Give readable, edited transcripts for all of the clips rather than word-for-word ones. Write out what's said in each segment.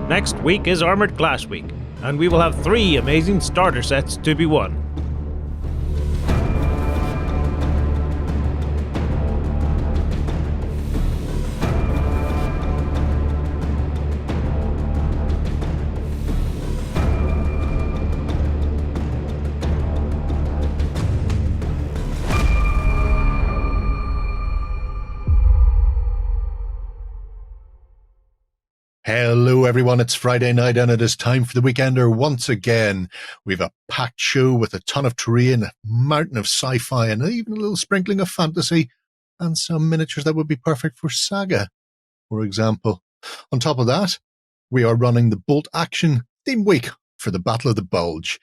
Next week is Armoured Clash Week, and we will have 3 amazing starter sets to be won. Hello everyone, it's Friday night and it is time for the Weekender once again. We have a packed show with a ton of terrain, a mountain of sci-fi and even a little sprinkling of fantasy and some miniatures that would be perfect for Saga, for example. On top of that, we are running the Bolt Action Theme Week for the Battle of the Bulge.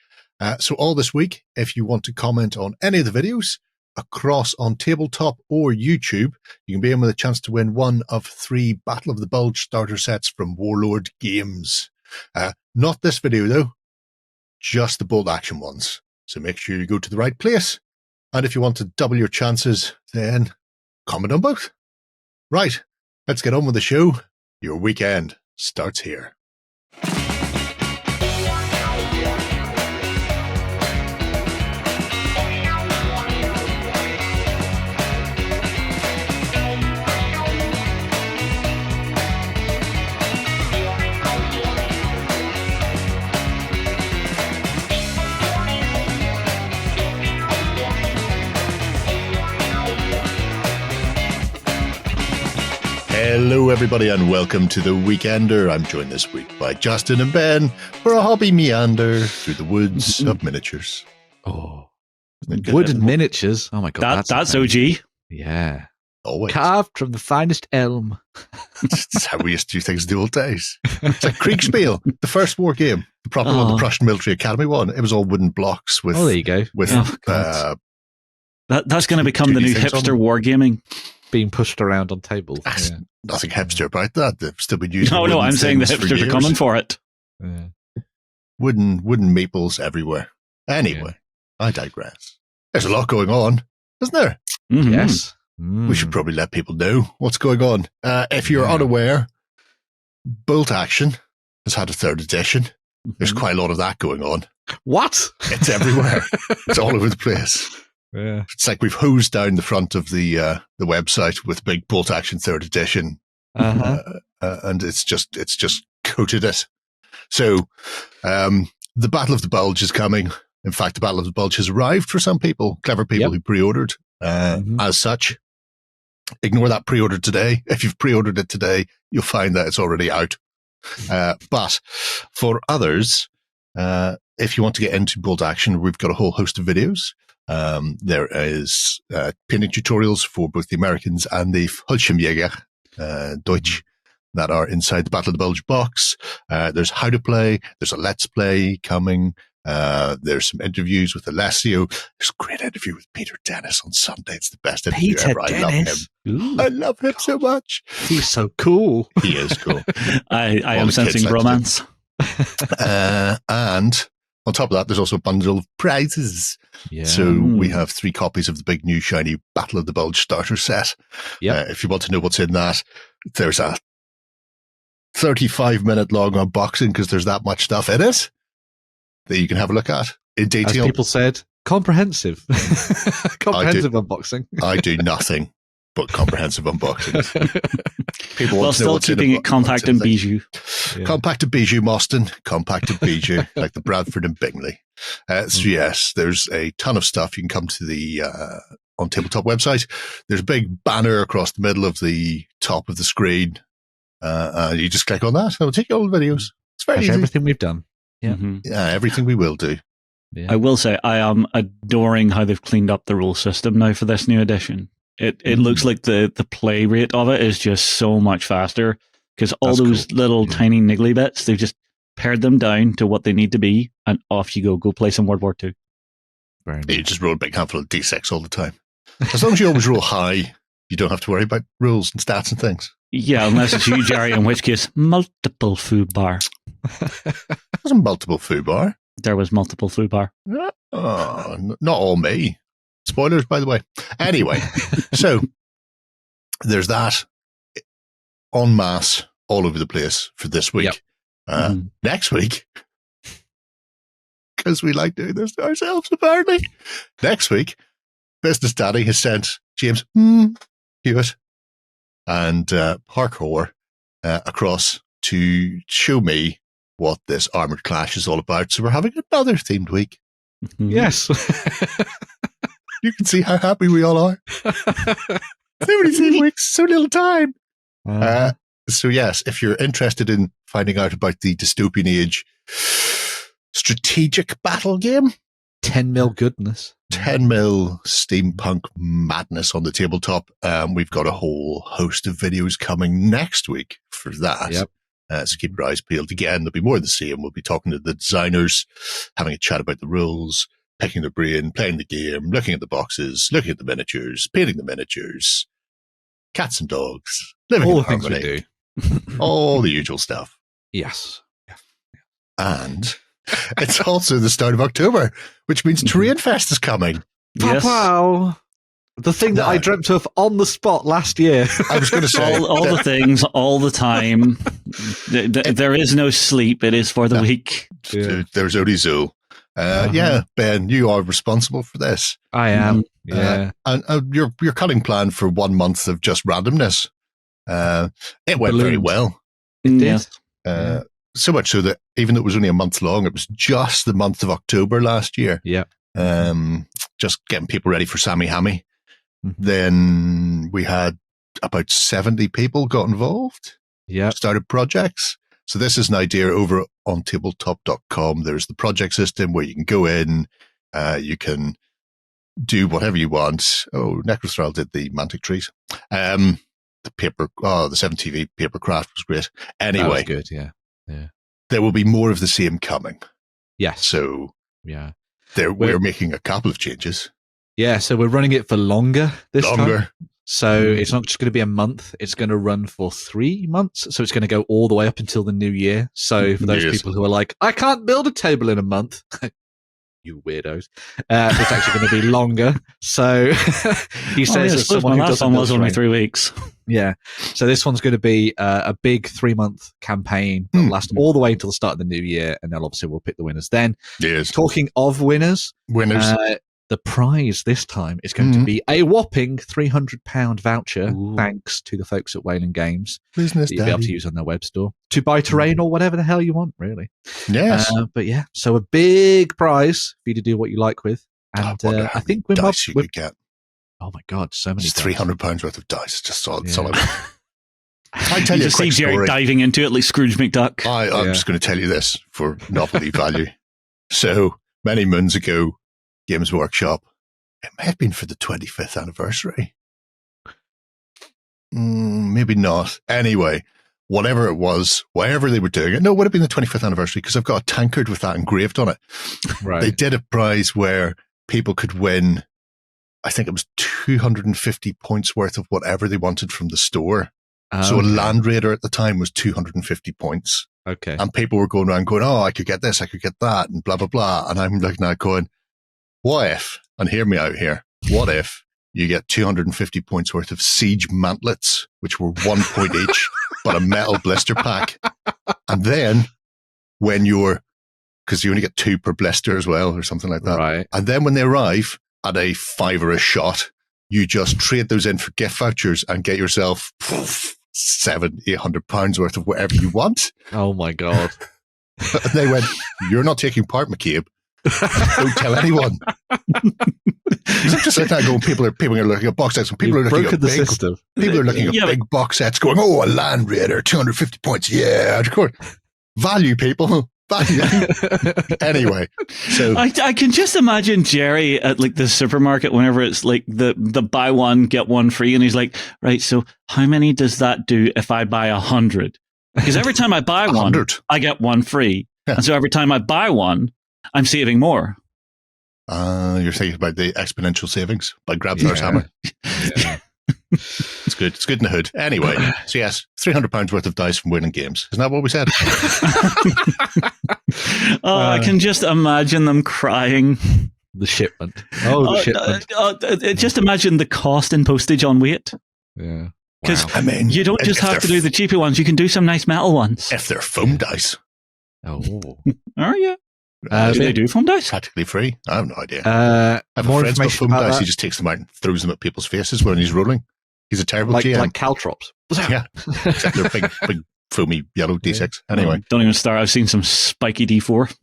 So all this week, if you want to comment on any of the videos across on Tabletop or YouTube, you can be in with a chance to win one of 3 Battle of the Bulge starter sets from Warlord Games. Not this video though, just the Bolt Action ones. So make sure you go to the right place. And if you want to double your chances, then comment on both. Right, let's get on with the show. Your weekend starts here. Hello everybody and welcome to the Weekender. I'm joined this week by Justin and Ben for a hobby meander through the woods of miniatures. Oh, wooden miniatures. Oh my God. That's OG. Yeah. Always. Carved from the finest elm. That's how we used to do things in the old days. It's like Kriegspiel, the first war game, the proper one, the Prussian Military Academy one. It was all wooden blocks with... Oh, there you go. With, that's going to become the new hipster wargaming. Being pushed around on tables. That's nothing hipster about that. They've still been using No, I'm saying the hipsters are coming for it. Yeah. Wooden maples everywhere. Anyway, I digress. There's a lot going on, isn't there? Mm-hmm. Yes. We should probably let people know what's going on. If you're unaware, Bolt Action has had a 3rd edition. There's quite a lot of that going on. What? It's everywhere. It's all over the place. Yeah. It's like we've hosed down the front of the website with big Bolt Action 3rd edition, and it's just coated it. So the Battle of the Bulge is coming. In fact, the Battle of the Bulge has arrived for some people, clever people who pre-ordered. As such, ignore that pre-order today. If you've pre-ordered it today, you'll find that it's already out. But for others, if you want to get into Bolt Action, we've got a whole host of videos. There is painting tutorials for both the Americans and the Fallschirmjäger Deutsch that are inside the Battle of the Bulge box. There's how to play. There's a Let's Play coming. There's some interviews with Alessio. There's a great interview with Peter Dennis on Sunday. It's the best interview ever. I love him. Ooh. I love him so much. He's so cool. He is cool. I am sensing romance. And on top of that, there's also a bundle of prizes. Yeah. So we have 3 copies of the big new shiny Battle of the Bulge starter set. Yep. If you want to know what's in that, there's a 35-minute long unboxing because there's that much stuff in it that you can have a look at in detail. As people said, comprehensive. Comprehensive unboxing. I do nothing but comprehensive unboxings. People While want to know still what's in keeping a- it compact and bijou. Yeah. Compact and bijou, Moston. Compact and bijou, like the Bradford and Bingley. So yes, there's a ton of stuff. You can come to the OnTableTop website. There's a big banner across the middle of the top of the screen. You just click on that. It'll take you all the videos. It's very That's easy. everything we've done. Yeah. Mm-hmm. Yeah, everything we will do. Yeah. I will say I am adoring how they've cleaned up the rule system now for this new edition. It looks like the play rate of it is just so much faster because all That's those cool. little tiny niggly bits, they've just pared them down to what they need to be and off you go. Go play some World War II. Very You nice. just roll a big handful of D6 all the time. As long as you always roll high, you don't have to worry about rules and stats and things. Yeah, unless it's you, Jerry, in which case, multiple food bar. There's a multiple foo bar. There was multiple food bar. Oh, not all me. Spoilers, by the way. Anyway, so there's that en masse all over the place for this week. Yep. Next week, because we like doing this to ourselves, apparently. Next week, Business Daddy has sent James Hewitt and Parkour across to show me what this Armoured Clash is all about. So we're having another themed week. Yes. You can see how happy we all are. So many themed weeks, so little time. So yes, if you're interested in finding out about the Dystopian Age strategic battle game, 10 mil goodness. 10 mil steampunk madness on the tabletop. We've got a whole host of videos coming next week for that. Yep. So keep your eyes peeled. Again, there'll be more of the same. We'll be talking to the designers, having a chat about the rules, picking their brain, playing the game, looking at the boxes, looking at the miniatures, painting the miniatures, cats and dogs, living All in the things we harmony. do. All the usual stuff. Yes. And it's also the start of October, which means TerrainFest is coming. Yes. Wow. The thing that I dreamt of on the spot last year. I was going to say all the things, all the time. There is no sleep. It is for the week. There's only Zool. Yeah, Ben, you are responsible for this. I am. Yeah. And your cutting plan for 1 month of just randomness, it went very well. It did. Yes. So much so that even though it was only a month long, it was just the month of October last year. Yeah. Just getting people ready for Sammy Hammy. Mm-hmm. Then we had about 70 people got involved. Yeah. Started projects. So this is an idea over on tabletop.com. There's the project system where you can go in, you can do whatever you want. Oh, Necrothrall did the Mantic Trees. The 7TV paper craft was great. Anyway. That was good, yeah. There will be more of the same coming. Yes. So yeah. We're making a couple of changes. Yeah, so we're running it for longer this time. So Mm. it's not just going to be a month. It's going to run for 3 months. So it's going to go all the way up until the new year. So for those people who are like, I can't build a table in a month. You weirdos. It's actually going to be longer. So he says as someone who doesn't was only 3 weeks. Yeah. So this one's going to be a big 3-month campaign that'll last all the way until the start of the new year. And then obviously we'll pick the winners then. Yes. Talking of winners. The prize this time is going to be a whopping £300 voucher, thanks to the folks at Wayland Games. Business that you'll be able to use on their web store to buy terrain or whatever the hell you want, really. Yes. But yeah, so a big prize for you to do what you like with. And I think we're dice you could get. Oh my God, so many. It's £300 worth of dice. Just solid. I tell you a just quick see Jerry story. diving into it like Scrooge McDuck. I'm just going to tell you this for novelty value. So many moons ago, Games Workshop, it may have been for the 25th anniversary. Maybe not. Anyway, whatever it was, wherever they were doing it, no, it would have been the 25th anniversary because I've got a tankard with that engraved on it. Right. They did a prize where people could win, I think it was 250 points worth of whatever they wanted from the store. So a Land Raider at the time was 250 points. Okay. And people were going around going, oh, I could get this, I could get that, and blah, blah, blah. And I'm looking at going, what if, and hear me out here, what if you get 250 points worth of Siege Mantlets, which were 1 point each, but a metal blister pack. And then when because you only get 2 per blister as well, or something like that. Right. And then when they arrive at a $5 a shot, you just trade those in for gift vouchers and get yourself £700-800 worth of whatever you want. Oh my God. And they went, you're not taking part, McCabe. Don't tell anyone. I'm just sitting there going, people are looking at box sets, and people are looking at big box sets, going, "Oh, a Land Raider, 250 points, yeah, of course." Value, people, value. Anyway, so I can just imagine Jerry at like the supermarket whenever it's like the buy one get one free, and he's like, "Right, so how many does that do if I buy 100? Because every time I buy 100, I get one free, and so every time I buy one, I'm saving more." You're thinking about the exponential savings by Grabthar's hammer. Yeah. It's good. It's good in the hood. Anyway, so yes, £300 worth of dice from Wayland Games. Isn't that what we said? I can just imagine them crying. The shipment. Oh, the shipment. Just imagine the cost and postage on weight. Yeah. Because I mean, you don't just have to do the cheapy ones. You can do some nice metal ones. If they're foam dice. Oh. Are you? Do they do foam dice? Practically free. I have no idea. I have more a friend with information foam about dice. that? He just takes them out and throws them at people's faces when he's rolling. He's a terrible GM. Like caltrops. Yeah, except they're big, foamy yellow D6. Anyway. Don't even start. I've seen some spiky D4.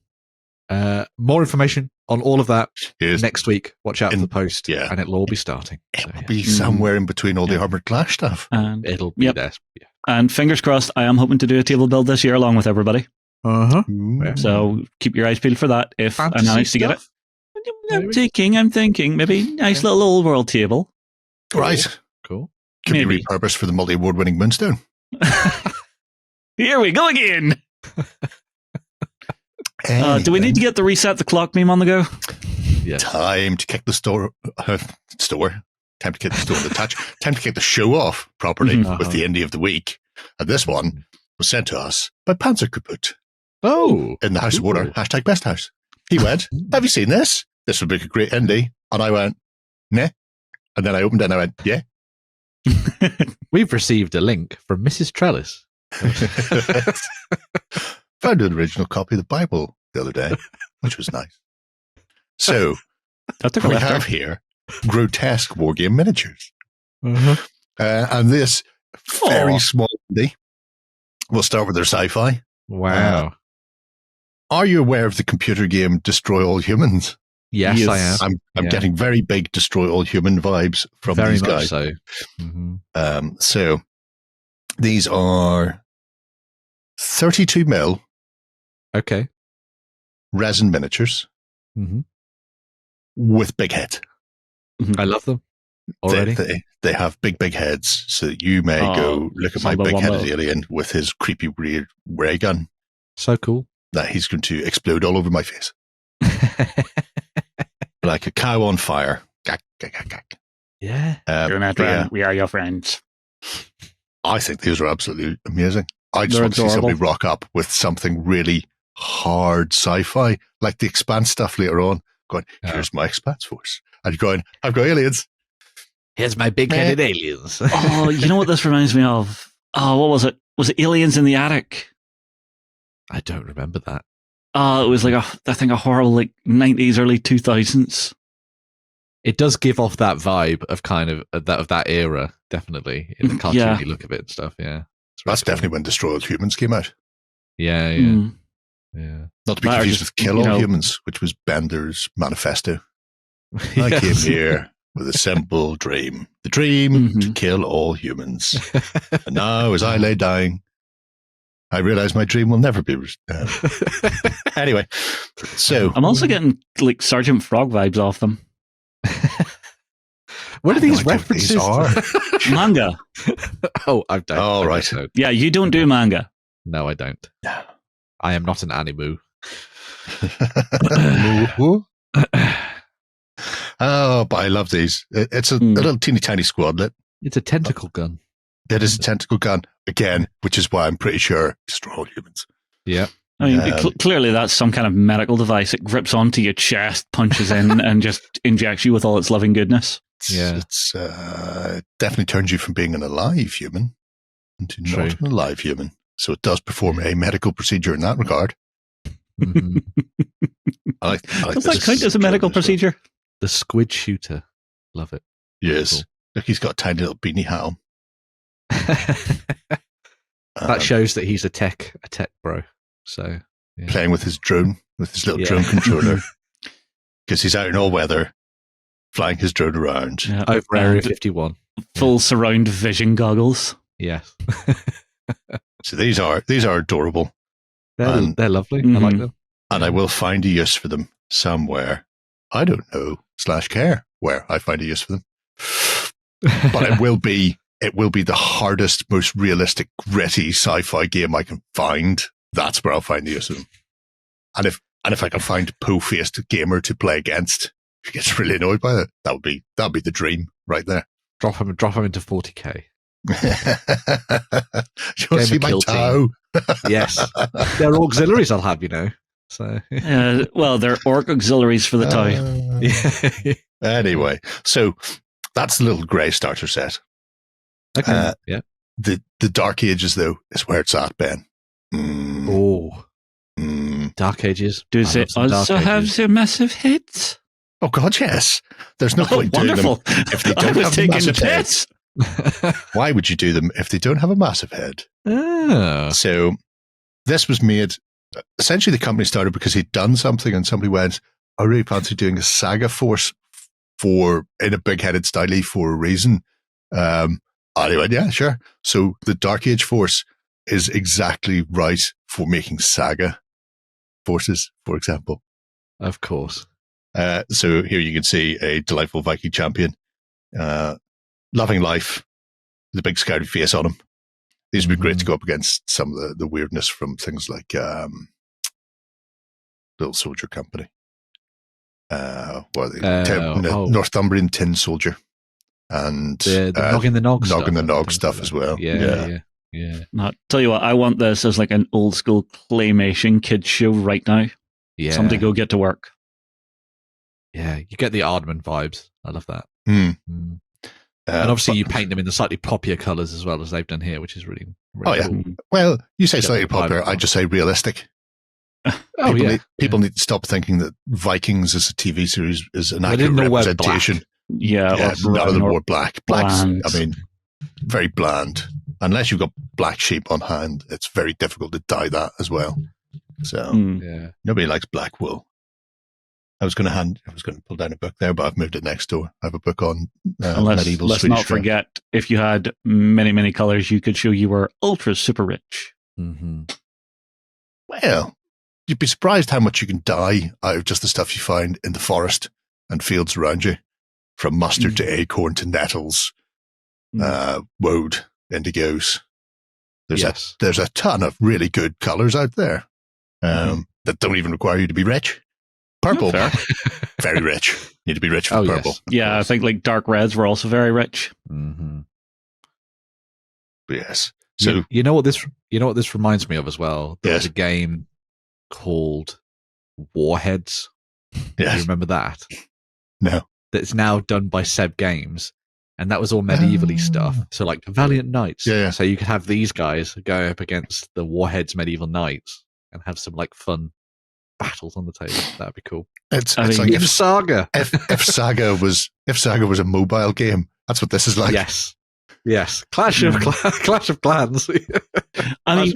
More information on all of that Yes. next week. Watch out for the post, and it'll all be starting. It'll be somewhere in between all the Armoured Clash stuff. And it'll be there. Yeah. And fingers crossed, I am hoping to do a table build this year along with everybody. Uh-huh. So keep your eyes peeled for that if I Fantasy manage to get it. stuff? I'm thinking, maybe nice little old world table. Right. Cool. Could be Maybe. repurposed for the multi-award winning Moonstone. Here we go again. Anyway, Do we need to get the reset the clock meme on the go? Yes. time to kick the store. Time to kick the store in the touch. Time to kick the show off properly Mhm. with the indie of the week. And this one was sent to us by Panzer Kaput Oh. in the House of Water, Ooh. hashtag best house. He went, have you seen this? This would make a great indie. And I went, nah. And then I opened it and I went, yeah. We've received a link from Mrs. Trellis. Found an original copy of the Bible the other day, which was nice. So That took a we left have turn. here Grotesque Wargame miniatures. Uh-huh. And this very Aw. small indie. We'll start with their sci-fi. Wow. Are you aware of the computer game Destroy All Humans? Yes, Yes. I am. I'm Yeah. getting very big Destroy All Human vibes from Very these much guys. so. Mm-hmm. So these are 32 mil Okay. resin miniatures Mm-hmm. with big head. I love them already. They have big heads, so that you may go look at my Samba big-headed Wamba. alien with his creepy weird ray gun So cool. that he's going to explode all over my face like a cow on fire. Gak, gak, gak, gak. Yeah. You're not but yeah, wrong. We are your friends. I think these are absolutely amazing. I just They're want to see somebody adorable. rock up with something really hard sci-fi, like the Expanse stuff later on, going, here's my Expanse force. And going, I've got aliens. Here's my big-headed aliens. Oh, you know what this reminds me of? Oh, what was it? Was it Aliens in the Attic? I don't remember that. It was like I think a horrible like 90s, early 2000s. It does give off that vibe of kind of that era, definitely, in the cartoony Yeah. look of it and stuff. Yeah, It's That's really cool. definitely when Destroy All Humans came out. Yeah. Mm. Yeah. Not to be That or confused just, with Kill you All know- Humans, which was Bender's manifesto. I Yes. came here with a simple dream. The dream to Mhm. kill all humans. And now, as I lay dying, I realize my dream will never be. Anyway, so I'm also getting like Sergeant Frog vibes off them. What are I have no these idea what these references? are. Manga. Oh, I don't. Oh, I right. don't. Yeah, you don't do manga. No, I don't. I am not an animu. Oh, but I love these. It's a little teeny tiny squadlet. It's a tentacle gun. It is a tentacle gun again, which is why I'm pretty sure Destroy All Humans. Yeah. I mean, Um, clearly that's some kind of medical device. It grips onto your chest, punches in, and just injects you with all its loving goodness. Yeah. It's definitely turns you from being an alive human into True. not an alive human. So it does perform a medical procedure in that regard. Mhm. I like Does this that count as a medical as well. procedure? The squid shooter. Love it. Yes. Cool. Look, he's got a tiny little beanie hat on. That shows that he's a tech bro. So yeah. Playing with his drone, with his little Yeah. drone controller. Because he's out in all weather, flying his drone around. Yeah. over Area And 51. full surround vision goggles. Yes. So these are adorable. They're lovely. I Mhm. like them. And I will find a use for them somewhere. I don't know /care where I find a use for them. But it will be the hardest, most realistic, gritty sci-fi game I can find. That's where I'll find the use of them. And if I can find a po-faced gamer to play against who gets really annoyed by it, that'd be the dream right there. Drop them into 40k. Do you want to Gamer see my kill toe? Yes. They're auxiliaries I'll have, So Well, they're orc auxiliaries for the toy. yeah. Anyway, so that's the little grey starter set. Okay. The Dark Ages, though, is where it's at, Ben. Oh. Dark Ages. Does it also have the massive heads? Oh God, yes. There's no point doing them if they don't have a massive head. Why would you do them if they don't have a massive head? So this was made. Essentially, the company started because he'd done something, and somebody went, "I really fancy doing a saga force in a big-headed style for a reason." Anyway, yeah, sure. So the Dark Age force is exactly right for making saga forces, for example. Of course. So here you can see a delightful Viking champion, loving life, with a big scary face on him. These would be great to go up against some of the weirdness from things like Little Soldier Company. Northumbrian Tin Soldier. And the Noggin the Nog stuff. Noggin the Nog stuff as well. Yeah. Now, tell you what, I want this as like an old school claymation kids show right now. Yeah. Somebody go get to work. Yeah, you get the Aardman vibes. I love that. And obviously you paint them in the slightly poppier colours as well as they've done here, which is really cool. Well, you say slightly popular, I just say realistic. People need to stop thinking that Vikings as a TV series is an accurate representation. Yeah, none of them wore black. Black's, bland. I mean, very bland. Unless you've got black sheep on hand, it's very difficult to dye that as well. So nobody likes black wool. I was going to pull down a book there, but I've moved it next door. I have a book on medieval Let's Swedish not forget, if you had many, many colors, you could show you were ultra super rich. Mm-hmm. Well, you'd be surprised how much you can dye out of just the stuff you find in the forest and fields around you, from mustard to acorn to nettles, woad, indigos. There's a ton of really good colors out there that don't even require you to be rich. Purple, very rich. You need to be rich for purple. Yes. Yeah, I think like dark reds were also very rich. Mm-hmm. Yes. So you know what this reminds me of as well. There's a game called Warheads. Yes. You remember that? No. That's now done by Seb Games, and that was all medieval-y stuff. So like Valiant Knights. Yeah. So you could have these guys go up against the Warheads medieval knights and have some like fun battles on the table. That'd be cool. It's like if Saga. if Saga was a mobile game, that's what this is like. Yes. Clash of Clans. I mean,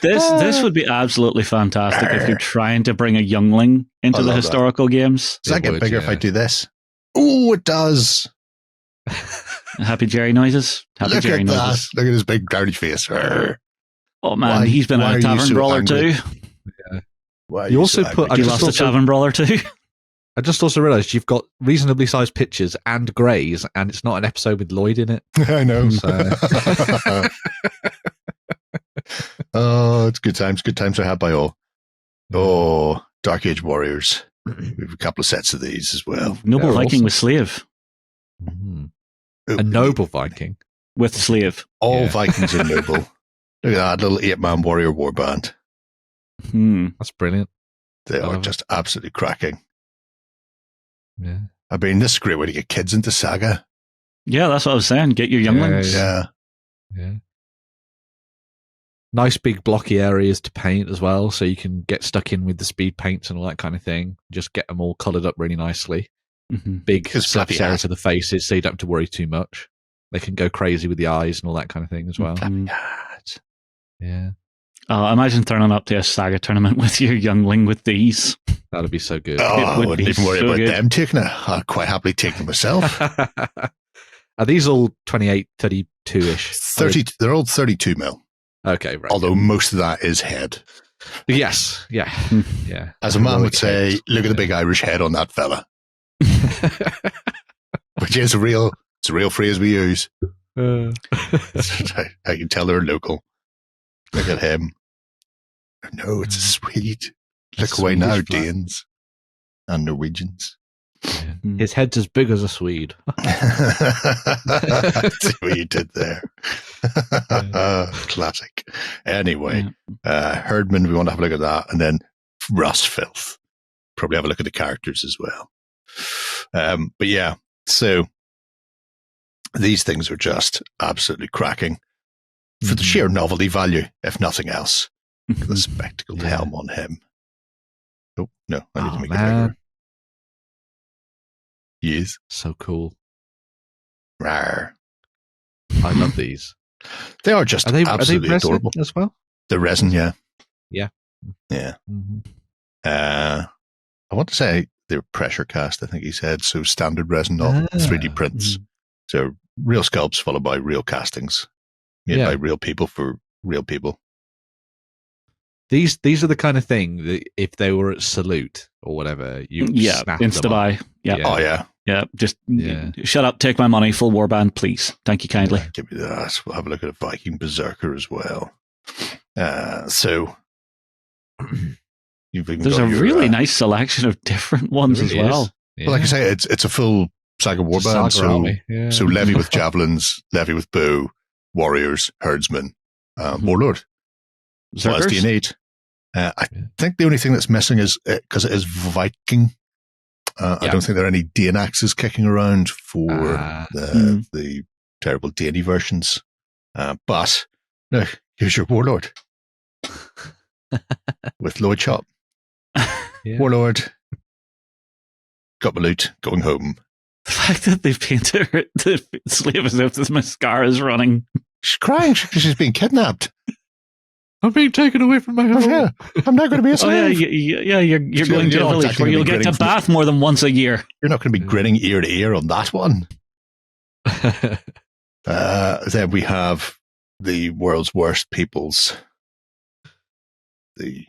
this would be absolutely fantastic if you're trying to bring a youngling into the historical games. Does that get bigger if I do this? Oh, it does. Happy Jerry noises. Happy Jerry noises. Look at his big grouty face. Oh man, he's been a tavern brawler too. Yeah. You also put. You lost a tavern brawler too. I just also realised you've got reasonably sized pictures and greys, and it's not an episode with Lloyd in it. I know. So. Oh, it's good times. Good times are had by all. Oh, Dark Age Warriors. We have a couple of sets of these as well. Noble Viking with slave. Mm-hmm. A noble Viking with slave. All Vikings are noble. Look at that little 8-man warrior warband. That's brilliant. They are just absolutely cracking. Yeah. I mean, this is a great way to get kids into Saga. Yeah, that's what I was saying. Get your younglings. Yeah. Nice big blocky areas to paint as well, so you can get stuck in with the speed paints and all that kind of thing. Just get them all coloured up really nicely. Mm-hmm. Big surface area to the faces, so you don't have to worry too much. They can go crazy with the eyes and all that kind of thing as well. Yeah. Oh, imagine turning up to a Saga tournament with your youngling with these. That'd be so good. Oh, I wouldn't even worry about them taking it. I'd quite happily take them myself. Are these all 28, 32-ish? 30. They're all 32 mil. Okay, right. Although most of that is head. Yes, yeah. As a man would say, look at the big Irish head on that fella. Which is it's a real phrase we use. I can tell they're local. Look at him. No, it's a Swede. Look away now, Danes and Norwegians. Yeah. His head's as big as a Swede. See what you did there. Classic. Anyway, Herdman, we want to have a look at that. And then Rust Filth. Probably have a look at the characters as well. But yeah, so these things are just absolutely cracking for the sheer novelty value, if nothing else. The spectacled helm on him. Oh, no, I need to make it man. bigger. Yes. So cool. Rawr. I love these. They are just absolutely resin adorable. as well? The resin, yeah. Yeah. Yeah. Mm-hmm. I want to say they're pressure cast, I think he said. So standard resin, not 3D prints. So real sculpts followed by real castings made by real people for real people. These are the kind of thing that if they were at Salute or whatever, you snap them insta-buy. Yeah. Oh, yeah. Yeah, just shut up, take my money, full warband, please. Thank you kindly. Yeah, give me that. We'll have a look at a Viking Berserker as well. So you've even there's got a really nice selection of different ones really as well. is. Yeah. Well, like I say, it's a full Saga warband. So levy with javelins, levy with bow, warriors, herdsmen, warlord. What else do you need? I think the only thing that's missing is because it is Viking. I don't think there are any Danaxes kicking around for the terrible Dany versions. But no, here's your warlord with Lord Chop. Warlord, got my loot, going home. The fact that they've painted her, the slave as if this mascara is running. She's crying because she's being kidnapped. I'm being taken away from my home. Yeah, I'm not going to be a slave. You're going to a village where you'll get to bath more than once a year. You're not going to be grinning ear to ear on that one. Then we have the world's worst peoples, the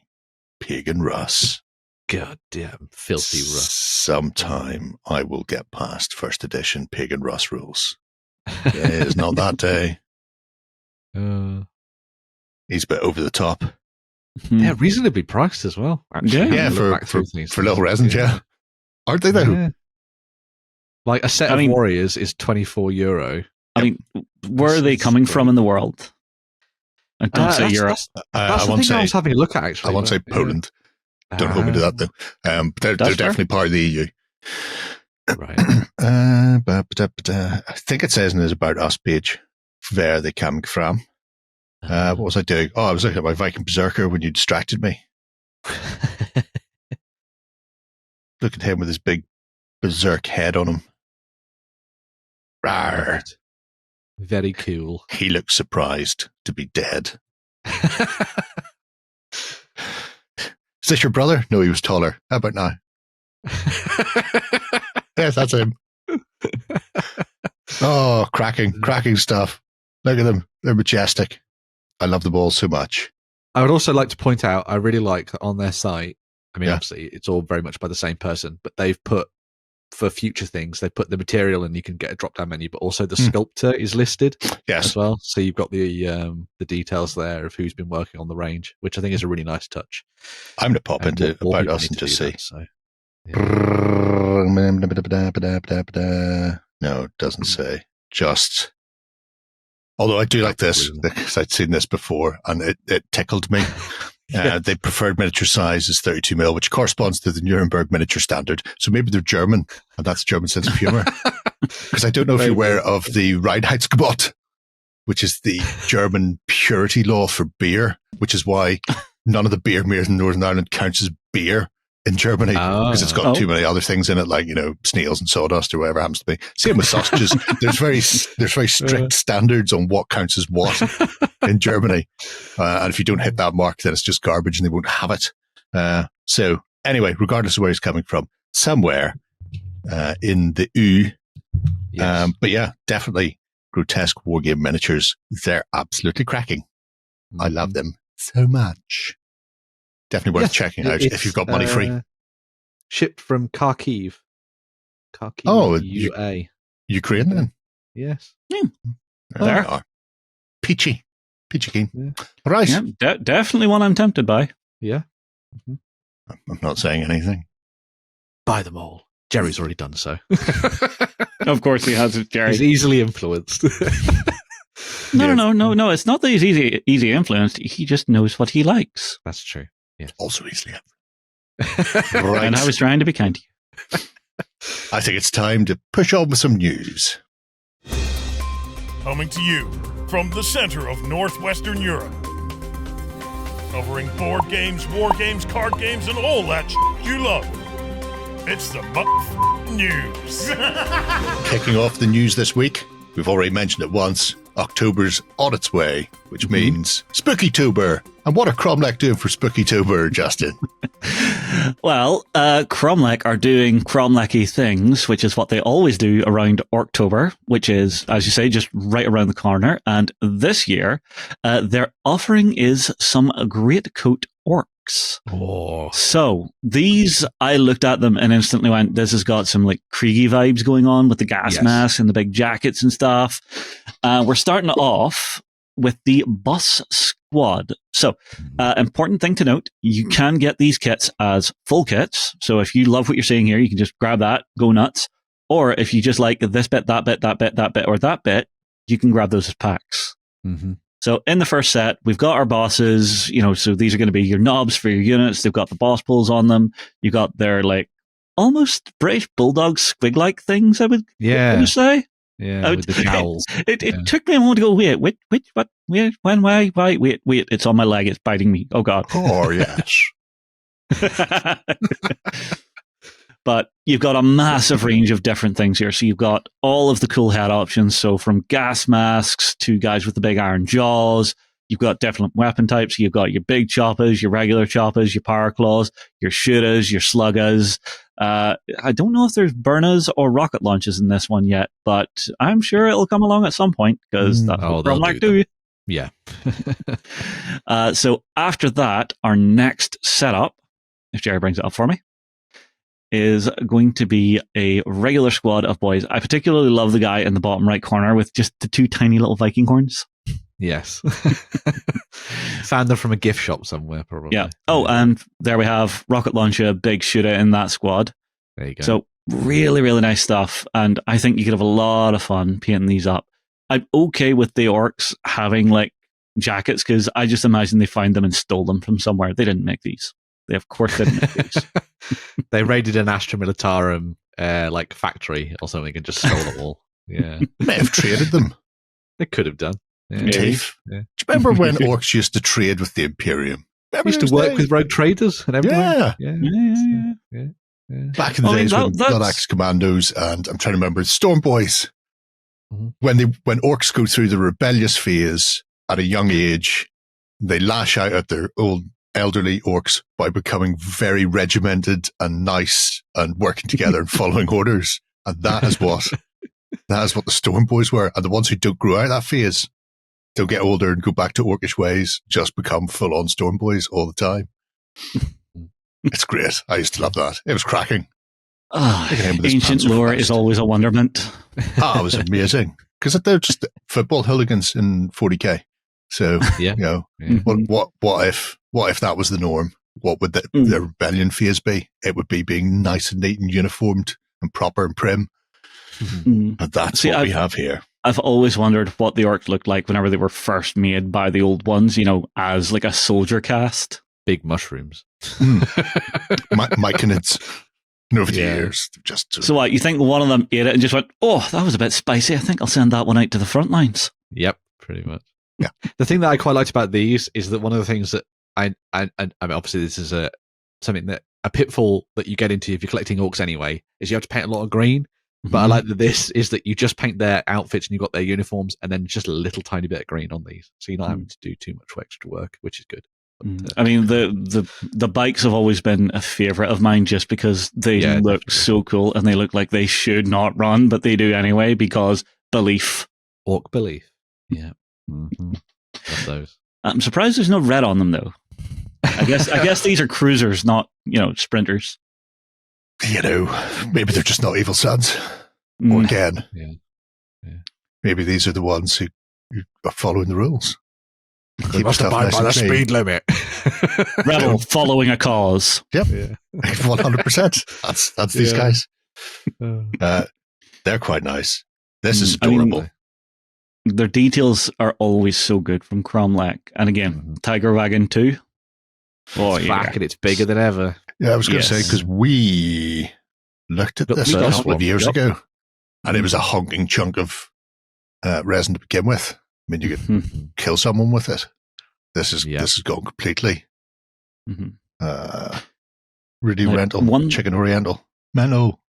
pagan Russ. Goddamn filthy Russ. Sometime I will get past first edition pagan Russ rules. It's not that day. He's a bit over the top. Yeah, reasonably priced as well. Actually. Yeah, for little resins, yeah. Aren't they though? Yeah. Like a set of warriors is €24. I mean, where are they coming from in the world? I don't say Europe. That's the thing I was having a look at, actually. I won't say Poland. Don't hold me to that, though. They're definitely part of the EU. Right. I think it says in his About Us page, where they come from. What was I doing? Oh, I was looking at my Viking Berserker when you distracted me. Look at him with his big berserk head on him. Rawr. Very cool. He looks surprised to be dead. Is this your brother? No, he was taller. How about now? Yes, that's him. Oh, cracking stuff. Look at them. They're majestic. I love the balls so much. I would also like to point out, I really like on their site, I mean, obviously, it's all very much by the same person, but they've put, for future things, they put the material and you can get a drop-down menu, but also the sculptor is listed as well. So you've got the details there of who's been working on the range, which I think is a really nice touch. I'm going to pop into About Us and just see. No, it doesn't say. Just... Although I do like this, because I'd seen this before, and it tickled me. They preferred miniature size is 32mm, which corresponds to the Nuremberg miniature standard. So maybe they're German, and that's German sense of humor. Because I don't know if you're aware of the Reinheitsgebot, which is the German purity law for beer, which is why none of the beer made in Northern Ireland counts as beer in Germany, because it's got too many other things in it, like, snails and sawdust or whatever it happens to be. Same with sausages. There's very strict standards on what counts as what in Germany. And if you don't hit that mark, then it's just garbage and they won't have it. So anyway, regardless of where he's coming from, somewhere in the EU. Yes. But yeah, definitely Grotesque Wargame miniatures. They're absolutely cracking. I love them so much. Definitely worth checking out if you've got money free. Shipped from Kharkiv. UA. Ukraine then? Yes. There you are. Peachy keen. Yeah. Right. Yeah, definitely one I'm tempted by. Yeah. I'm not saying anything. Buy them all. Jerry's already done so. Of course he has, Jerry. He's easily influenced. No. It's not that he's easy influenced. He just knows what he likes. That's true. Yeah. Also easily influenced. Right. And I was trying to be kind to you. I think it's time to push on with some news. Coming to you from the center of northwestern Europe. covering board games, war games, card games, and all that you love. It's the news. Kicking off the news this week, we've already mentioned it once, October's on its way, which means Spookytober. And what are Kromlech doing for Spookytober, Justin? Well, Kromlech are doing Kromlechy things, which is what they always do around Orktober, which is, as you say, just right around the corner. And this year, their offering is some greatcoat orcs. Oh. So these, I looked at them and instantly went, this has got some like Kriegi vibes going on with the gas mask and the big jackets and stuff. We're starting off with the bus squad. So, important thing to note, you can get these kits as full kits. So if you love what you're seeing here, you can just grab that, go nuts. Or if you just like this bit, that bit, that bit, that bit, or that bit, you can grab those as packs. Mm-hmm. So in the first set, we've got our bosses, so these are going to be your knobs for your units. They've got the boss pulls on them. You got their like almost British Bulldog squig-like things, I would say. Yeah, with the jowls. It took me a moment to go, wait, what, when, why, wait, it's on my leg, it's biting me. Oh, God. Oh, yes. But you've got a massive range of different things here. So you've got all of the cool head options. So from gas masks to guys with the big iron jaws, you've got different weapon types. You've got your big choppers, your regular choppers, your power claws, your shooters, your sluggers. I don't know if there's burners or rocket launches in this one yet, but I'm sure it'll come along at some point because that's what Kromlech do. Yeah. So after that, our next setup, if Jerry brings it up for me, is going to be a regular squad of boys. I particularly love the guy in the bottom right corner with just the two tiny little Viking horns. Yes. Found them from a gift shop somewhere, probably. Yeah. Oh, and there we have rocket launcher, big shooter in that squad. There you go. So really, really nice stuff. And I think you could have a lot of fun painting these up. I'm okay with the orcs having like jackets because I just imagine they found them and stole them from somewhere. They didn't make these. They of course didn't make these. They raided an Astra Militarum like factory or something and just stole them all. Yeah. May have traded them. They could have done. Yeah. Thief. Yeah. Do you remember when orcs used to trade with the Imperium? Remember used to work with rogue traders and everything. Yeah. Back in the days when Gothic commandos, and I'm trying to remember Storm Boys. Mm-hmm. When orcs go through the rebellious phase at a young age, they lash out at their old elderly orcs by becoming very regimented and nice and working together and following orders. And that is what the Storm Boys were. And the ones who don't grow out of that phase, don't get older and go back to orcish ways, just become full-on Storm Boys all the time. It's great. I used to love that. It was cracking. Ancient lore is always a wonderment. It was amazing. Because they're just football hooligans in 40k. So, what if that was the norm? What would the rebellion phase be? It would be being nice and neat and uniformed and proper and prim. Mm-hmm. And that's what we have here. I've always wondered what the orcs looked like whenever they were first made by the old ones, as like a soldier cast. Big mushrooms. Myconids. Over the years. So what, you think one of them ate it and just went, oh, that was a bit spicy. I think I'll send that one out to the front lines. Yep, pretty much. Yeah. The thing that I quite liked about these is that one of the things that I mean, obviously this is a pitfall that you get into if you're collecting orcs anyway, is you have to paint a lot of green. But I like that this is that you just paint their outfits and you've got their uniforms and then just a little tiny bit of green on these. So you're not having to do too much extra work, which is good. But, I mean, the bikes have always been a favorite of mine just because they look definitely so cool and they look like they should not run, but they do anyway because belief. Orc belief. Yeah. Mm-hmm. Love those. I'm surprised there's no red on them though. I guess these are cruisers, not sprinters. Maybe they're just not evil sons. Or again, maybe these are the ones who are following the rules. They must abide by the speed limit. Rebel following a cause. Yep, 100%. That's these guys. They're quite nice. This is adorable. Their details are always so good from Kromlech. And again, Tiger Wagon 2. Oh, it's back and it's bigger than ever. Yeah, I was going to say, because we looked at this a couple of years ago, and it was a honking chunk of resin to begin with. I mean, you could kill someone with it. This is gone completely. Mm-hmm. Really rental, chicken oriental. Mano.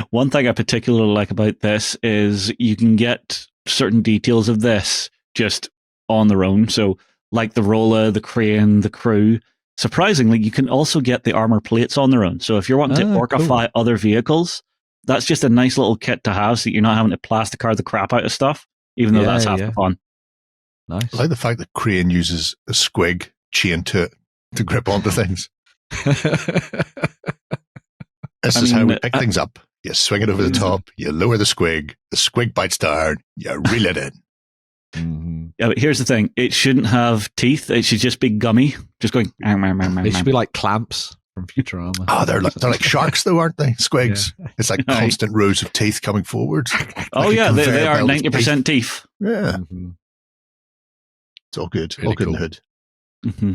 One thing I particularly like about this is you can get certain details of this just on their own. So, like the roller, the crane, the crew. Surprisingly, you can also get the armor plates on their own. So, if you're wanting to orcify other vehicles, that's just a nice little kit to have so that you're not having to plasticard the crap out of stuff, even though that's half the fun. Nice. I like the fact that crane uses a squig chain to grip onto things. This is how we pick things up. You swing it over the top, you lower the squig bites down, you reel it in. Mm-hmm. Yeah, but here's the thing. It shouldn't have teeth. It should just be gummy. Just going... They should be like clamps from Futurama. Oh, they're like sharks though, aren't they? Squigs. Yeah. It's like constant rows of teeth coming forward. Oh, like yeah, they are 90% teeth. Yeah. Mm-hmm. It's all good. Really all good cool. in the hood. Mm-hmm.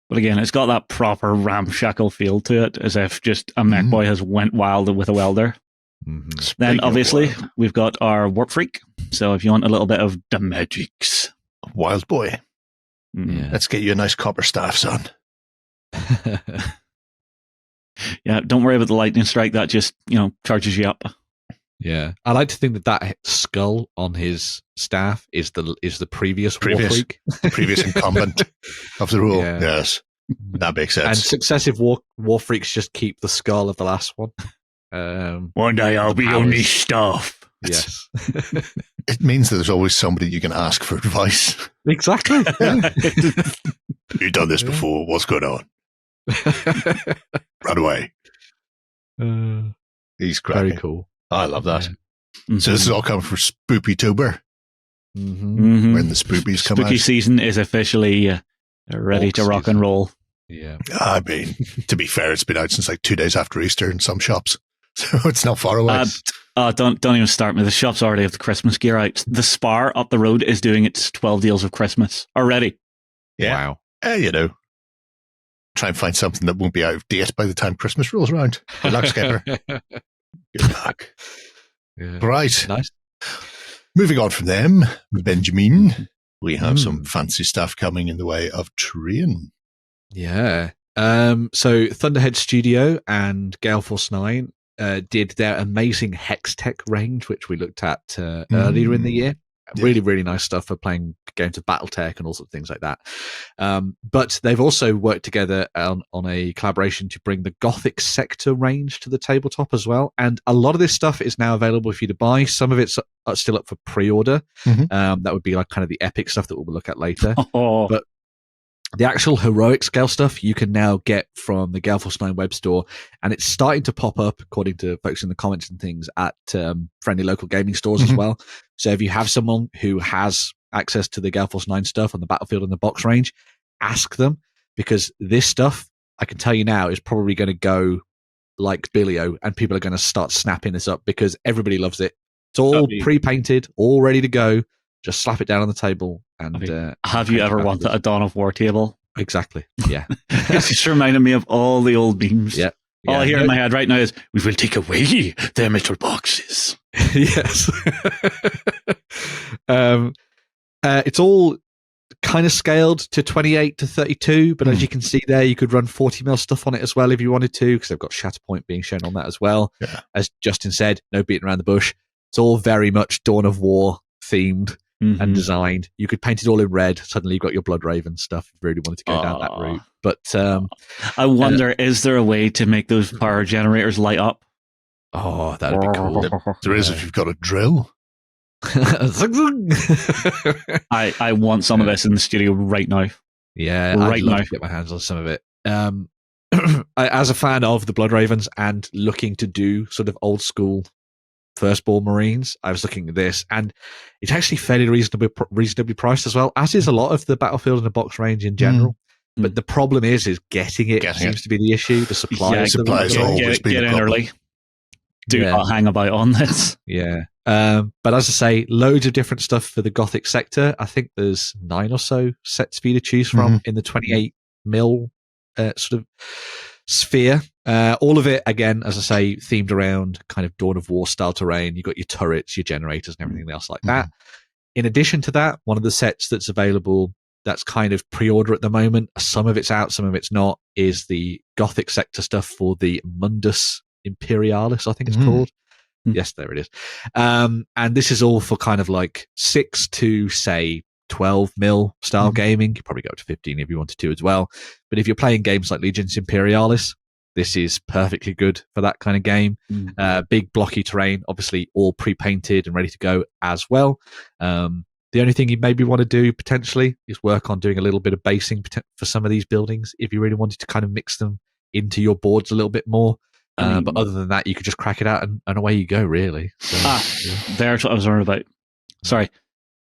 But again, it's got that proper ramshackle feel to it, as if just a mech boy has went wild with a welder. Mm-hmm. Then, obviously, we've got our Warp Freak. So if you want a little bit of the magics. Wild boy. Yeah. Let's get you a nice copper staff, son. Yeah, don't worry about the lightning strike. That just, charges you up. Yeah, I like to think that skull on his staff is the previous War Freak. Previous incumbent of the rule. Yeah. Yes, that makes sense. And successive War Freaks just keep the skull of the last one. One day I'll be on this stuff. Yes. It means that there's always somebody you can ask for advice. Exactly. Yeah. You've done this before. What's going on? Run away. He's cracking. Very cool. I love that. Mm-hmm. So this is all coming for Spoopy-tober. Mm-hmm. When the spoopies come out. Spooky season is officially ready to rock and roll. Yeah. I mean, to be fair, it's been out since like 2 days after Easter in some shops. So it's not far away. Don't even start me. The shop's already have the Christmas gear out. The Spar up the road is doing its 12 deals of Christmas already. Yeah. Wow. Try and find something that won't be out of date by the time Christmas rolls around. Good luck, Skipper. Good luck. Yeah. Right. Nice. Moving on from them, Benjamin, we have some fancy stuff coming in the way of terrain. Yeah. So Thunderhead Studio and Gale Force 9 did their amazing Hex Tech range, which we looked at earlier in the year. Really, really nice stuff for playing games of Battletech and all sorts of things like that. But they've also worked together on a collaboration to bring the Gothic sector range to the tabletop as well. And a lot of this stuff is now available for you to buy. Some of it's still up for pre-order. That would be like kind of the epic stuff that we'll look at later. But the actual heroic scale stuff you can now get from the Gale Force 9 web store, and it's starting to pop up, according to folks in the comments and things, at friendly local gaming stores as well. So if you have someone who has access to the Gale Force 9 stuff on the Battlefield and the box range, ask them, because this stuff, I can tell you now, is probably going to go like Billio, and people are going to start snapping this up because everybody loves it. It's all pre-painted, all ready to go. Just slap it down on the table. And have you ever wanted a Dawn of War table? Exactly. Yeah. It's just reminded me of all the old memes. Yeah. All I hear in my head right now is, we will take away their metal boxes. Yes. It's all kind of scaled to 28 to 32, but as you can see there, you could run 40mm stuff on it as well if you wanted to, because they've got Shatterpoint being shown on that as well. Yeah. As Justin said, no beating around the bush. It's all very much Dawn of War themed and designed. You could paint it all in red. Suddenly you've got your Blood Raven stuff if you really wanted to go down that route. But I wonder, is there a way to make those power generators light up? Oh, that'd be cool. There is if you've got a drill. I want some of this in the studio right now. Yeah, I'd love to get my hands on some of it. As a fan of the Blood Ravens and looking to do sort of old school Firstborn Marines, I was looking at this, and it's actually fairly reasonably priced as well, as is a lot of the Battlefield and the box range in general. But the problem is getting it seems to be the issue. The supply supplies always been get a in problem. early. Do not hang about on this. Yeah. But as I say, loads of different stuff for the Gothic sector. I think there's 9 or so sets for you to choose from in the 28mm sort of sphere. All of it, again, as I say, themed around kind of Dawn of War style terrain. You've got your turrets, your generators, and everything else like that. In addition to that, one of the sets that's available that's kind of pre-order at the moment, some of it's out, some of it's not, is the Gothic sector stuff for the Mundus Imperialis, I think it's called. Yes, there it is. And this is all for kind of like 6 to, say, 12 mil style gaming. You probably go up to 15 if you wanted to as well. But if you're playing games like Legions Imperialis, this is perfectly good for that kind of game. Big blocky terrain, obviously all pre-painted and ready to go as well. The only thing you maybe want to do potentially is work on doing a little bit of basing for some of these buildings if you really wanted to kind of mix them into your boards a little bit more. But other than that, you could just crack it out and away you go, really. So, there's what I was worried about. Sorry.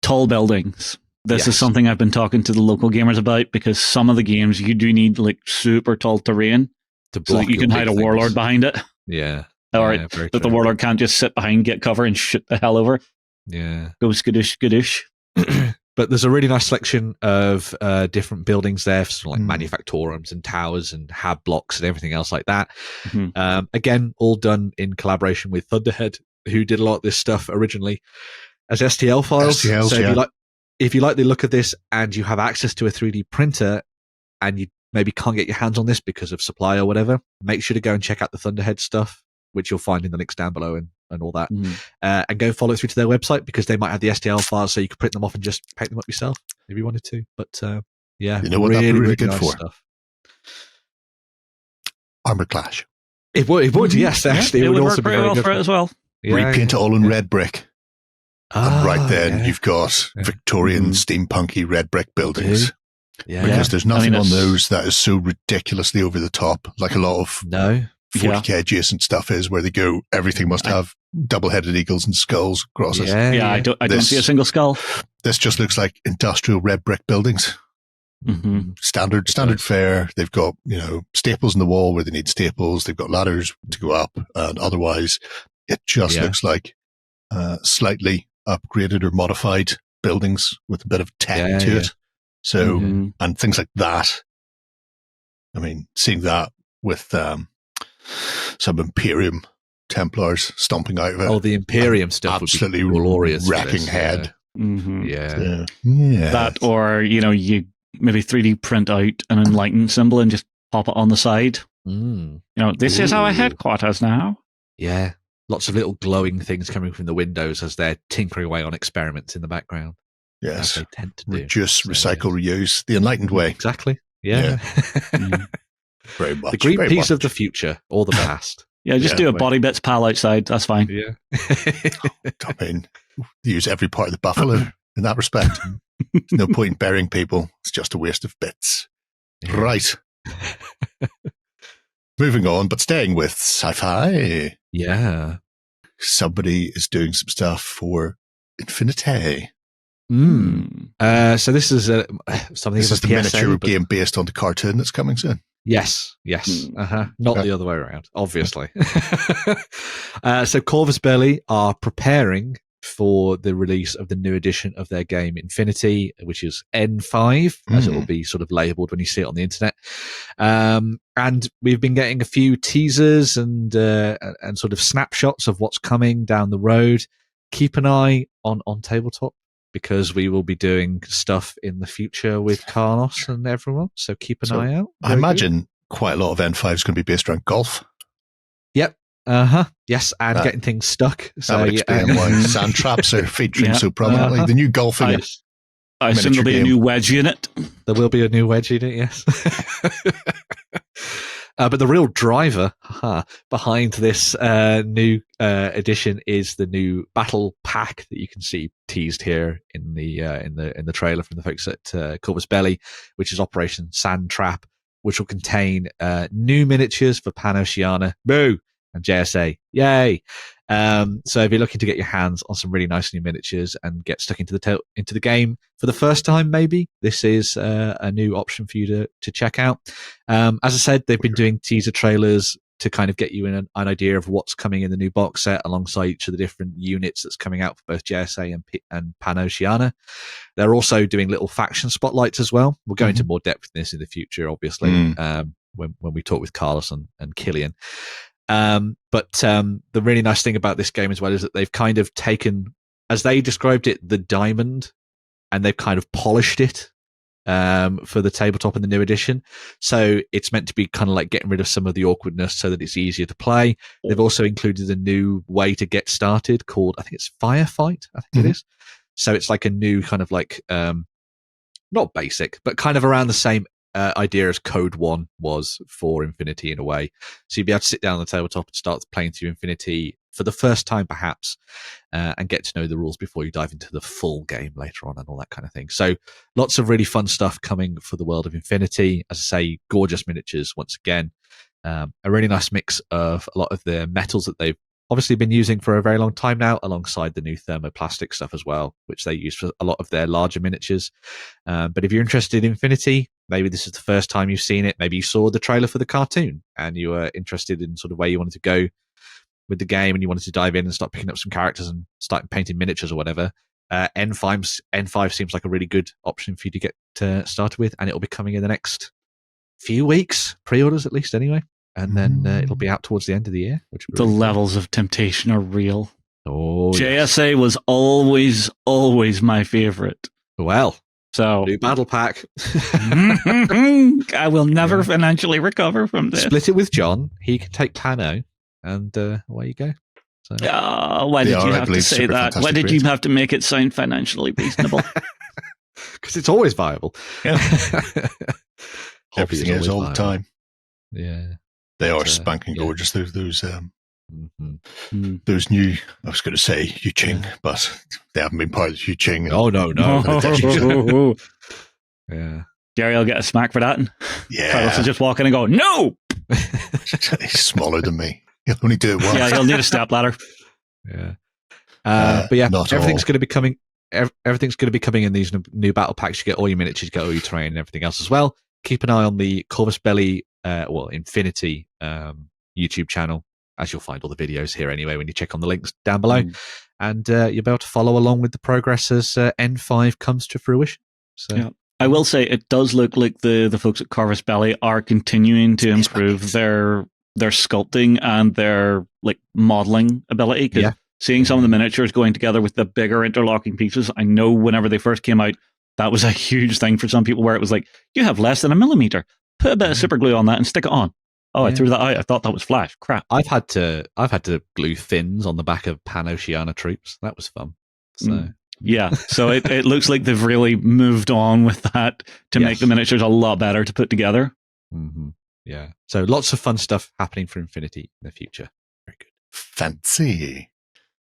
Tall buildings. This is something I've been talking to the local gamers about, because some of the games you do need like super tall terrain so that you can hide a warlord behind it. Yeah. Or that the warlord can't just sit behind, get cover, and shoot the hell over. Yeah. Go skadoosh, skadoosh. But there's a really nice selection of different buildings there, sort of like manufactorums and towers and hab blocks and everything else like that. Again, all done in collaboration with Thunderhead, who did a lot of this stuff originally as STL files. STLs, so if you like the look of this and you have access to a 3D printer and you maybe can't get your hands on this because of supply or whatever, make sure to go and check out the Thunderhead stuff, which you'll find in the links down below and all that. And go follow through to their website, because they might have the STL files so you can print them off and just paint them up yourself if you wanted to. But yeah, you know what really, that'd be really good nice for? Stuff. Armoured Clash. It would, yes, actually. It would also work be very well for it as well. Repaint it all in red brick. And right then, yeah. you've got Victorian steampunky red brick buildings. Yeah. Because there's nothing on those that is so ridiculously over the top, like a lot of 40k adjacent stuff is, where they go, everything must have double-headed eagles and skulls across it. I don't see a single skull. This just looks like industrial red brick buildings. Standard fare. They've got, staples in the wall where they need staples. They've got ladders to go up, and otherwise it just looks like slightly upgraded or modified buildings with a bit of tech to it. So, and things like that. I mean, seeing that with some Imperium Templars stomping out of it. Oh, the Imperium stuff absolutely would be glorious. wrecking head. Yeah. That, or, you maybe 3D print out an enlightened symbol and just pop it on the side. This is our headquarters now. Yeah. Lots of little glowing things coming from the windows as they're tinkering away on experiments in the background. Yes. As they tend to do. Reduce, recycle, reuse. The enlightened way. Exactly. Yeah. Very much. The green piece of the future or the past. Just do a body bits pal outside. That's fine. Yeah. I mean, use every part of the buffalo in that respect. There's no point in burying people. It's just a waste of bits. Right. Moving on, but staying with sci-fi. Yeah. Somebody is doing some stuff for Infinity. So this is something. This is the PSA, miniature game based on the cartoon that's coming soon. Yes. Not the other way around, obviously. So Corvus Belli are preparing for the release of the new edition of their game Infinity, which is N5, as it will be sort of labeled when you see it on the internet. And we've been getting a few teasers and sort of snapshots of what's coming down the road. Keep an eye on Tabletop, because we will be doing stuff in the future with Carlos and everyone. So keep an eye out. I imagine quite a lot of N5 is going to be based around golf. Yep. Yes, and getting things stuck. So that would explain why sand traps are featuring so prominently. The new golfing. I assume there'll be a new wedge unit. There will be a new wedge unit, yes. But the real driver behind this new edition is the new battle pack that you can see teased here in the trailer from the folks at Corvus Belli, which is Operation Sand Trap, which will contain new miniatures for Pan-Oceania, boo, and JSA, yay! So if you're looking to get your hands on some really nice new miniatures and get stuck into the game for the first time, maybe this is a new option for you to check out. As I said, they've been doing teaser trailers to kind of get you in an idea of what's coming in the new box set alongside each of the different units that's coming out for both JSA and Pan-Oceania. They're also doing little faction spotlights as well. We'll go into more depth in this in the future, obviously, when we talk with Carlos and Killian. But the really nice thing about this game as well is that they've kind of taken as they described it, the diamond, and they've kind of polished it for the tabletop in the new edition. So it's meant to be kind of like getting rid of some of the awkwardness so that it's easier to play. They've also included a new way to get started called, I think it's Firefight, I think it is. So it's like a new kind of like, not basic, but kind of around the same idea as Code 1 was for Infinity in a way. So you'd be able to sit down on the tabletop and start playing through Infinity for the first time perhaps, and get to know the rules before you dive into the full game later on and all that kind of thing. So lots of really fun stuff coming for the world of Infinity. As I say, gorgeous miniatures once again. A really nice mix of a lot of the metals that they've obviously been using for a very long time now, alongside the new thermoplastic stuff as well, which they use for a lot of their larger miniatures. But if you're interested in Infinity, maybe this is the first time you've seen it. Maybe you saw the trailer for the cartoon and you were interested in sort of where you wanted to go with the game and you wanted to dive in and start picking up some characters and start painting miniatures or whatever. N5 seems like a really good option for you to get started with, and it'll be coming in the next few weeks, pre-orders at least anyway. And then it'll be out towards the end of the year. Which the levels of temptation are real. Oh, JSA was always my favorite. Well, so new battle pack. I will never financially recover from this. Split it with John. He can take Pano, and away you go. So. Why did you have to say that? Why did you have to make it sound financially reasonable? Because it's always viable. Yeah. Everything is all the time. Yeah. They are spanking gorgeous. Those new, I was going to say Yuching, but they haven't been part of Yuching. Oh, no. Yeah. Gary will get a smack for that. Yeah. Carlos will just walk in and go, no! He's smaller than me. He'll only do it once. Yeah, he'll need a step ladder. Yeah. But yeah, everything's going to be coming. Everything's going to be coming in these new battle packs. You get all your miniatures, you get all your terrain and everything else as well. Keep an eye on the Corvus Belli, Infinity YouTube channel, as you'll find all the videos here anyway when you check on the links down below. And you'll be able to follow along with the progress as N5 comes to fruition. So. Yeah. I will say it does look like the folks at Corvus Belli are continuing to improve their sculpting and their like modeling ability. Because seeing some of the miniatures going together with the bigger interlocking pieces, I know whenever they first came out, that was a huge thing for some people where it was like, you have less than a millimeter. Put a bit of super glue on that and stick it on. Oh, I threw that out. I thought that was flash. Crap. I've had to glue fins on the back of Pan-Oceania troops. That was fun. So. Yeah, so it looks like they've really moved on with that to make the miniatures a lot better to put together. Mm-hmm. Yeah, so lots of fun stuff happening for Infinity in the future. Very good. Fancy.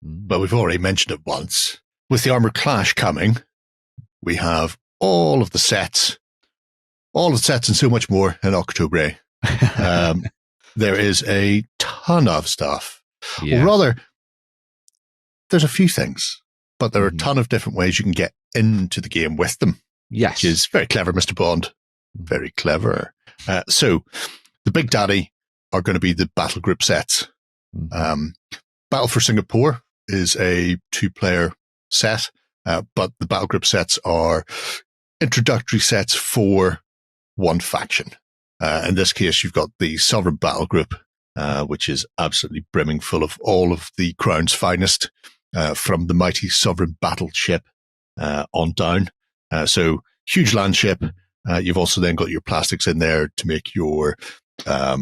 But we've already mentioned it once. With the Armoured Clash coming, we have all the sets and so much more in Orktober. There is a ton of stuff. Or rather, there's a few things. But there are a ton of different ways you can get into the game with them. Yes. Which is very clever, Mr. Bond. Very clever. So the big daddy are going to be the battle group sets. Battle for Singapore is a 2-player set, but the battle group sets are introductory sets for one faction. In this case, you've got the Sovereign Battle Group, which is absolutely brimming full of all of the Crown's finest. From the mighty Sovereign Battleship on down. So huge land ship. You've also then got your plastics in there to make your, I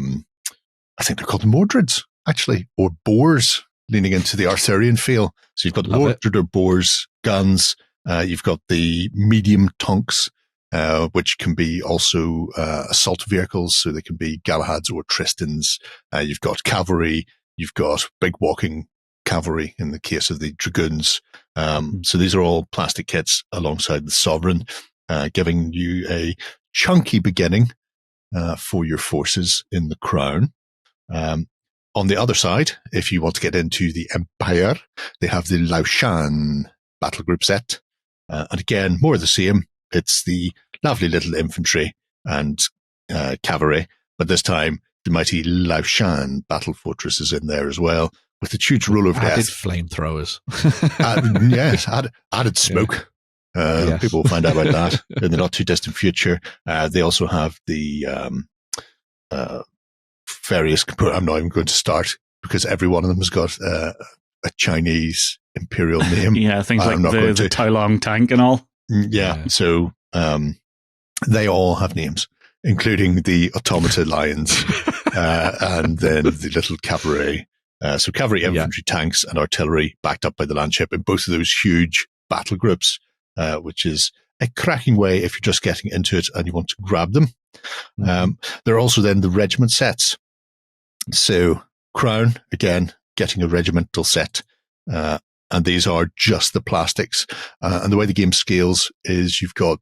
think they're called Mordreds, actually, or Boars, leaning into the Arthurian feel. So you've got the Mordred or Boars guns. You've got the medium tonks, which can be also assault vehicles. So they can be Galahads or Tristans. You've got cavalry. You've got big walking cavalry in the case of the dragoons. So these are all plastic kits alongside the Sovereign, giving you a chunky beginning for your forces in the Crown. On the other side, if you want to get into the Empire, they have the Laoshan battle group set. And again, more of the same. It's the lovely little infantry and cavalry, but this time the mighty Laoshan battle fortress is in there as well. With the huge roll of death. Added flamethrowers. Yes, added smoke. People will find out about that in the not too distant future. They also have the various components. I'm not even going to start because every one of them has got a Chinese imperial name. Yeah, things like I'm not going the to. Taolong tank and all. Yeah, so they all have names, including the automata lions, and then the little cavalry. So cavalry, infantry, tanks, and artillery backed up by the landship in both of those huge battle groups, which is a cracking way if you're just getting into it and you want to grab them. There are also then the regiment sets. So Crown, again, getting a regimental set. And these are just the plastics. And the way the game scales is you've got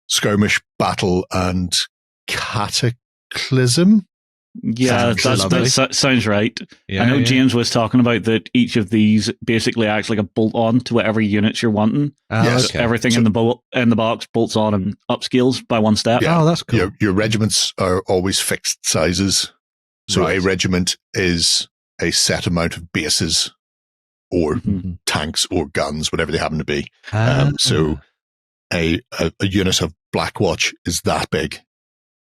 skirmish, battle, and cataclysm. Yeah, that sounds right. Yeah, I know James was talking about that each of these basically acts like a bolt on to whatever units you're wanting. Yes. So everything in the box bolts on and upscales by one step. Yeah. Oh, that's cool. Your regiments are always fixed sizes. So a regiment is a set amount of bases or tanks or guns, whatever they happen to be. So a unit of Blackwatch is that big.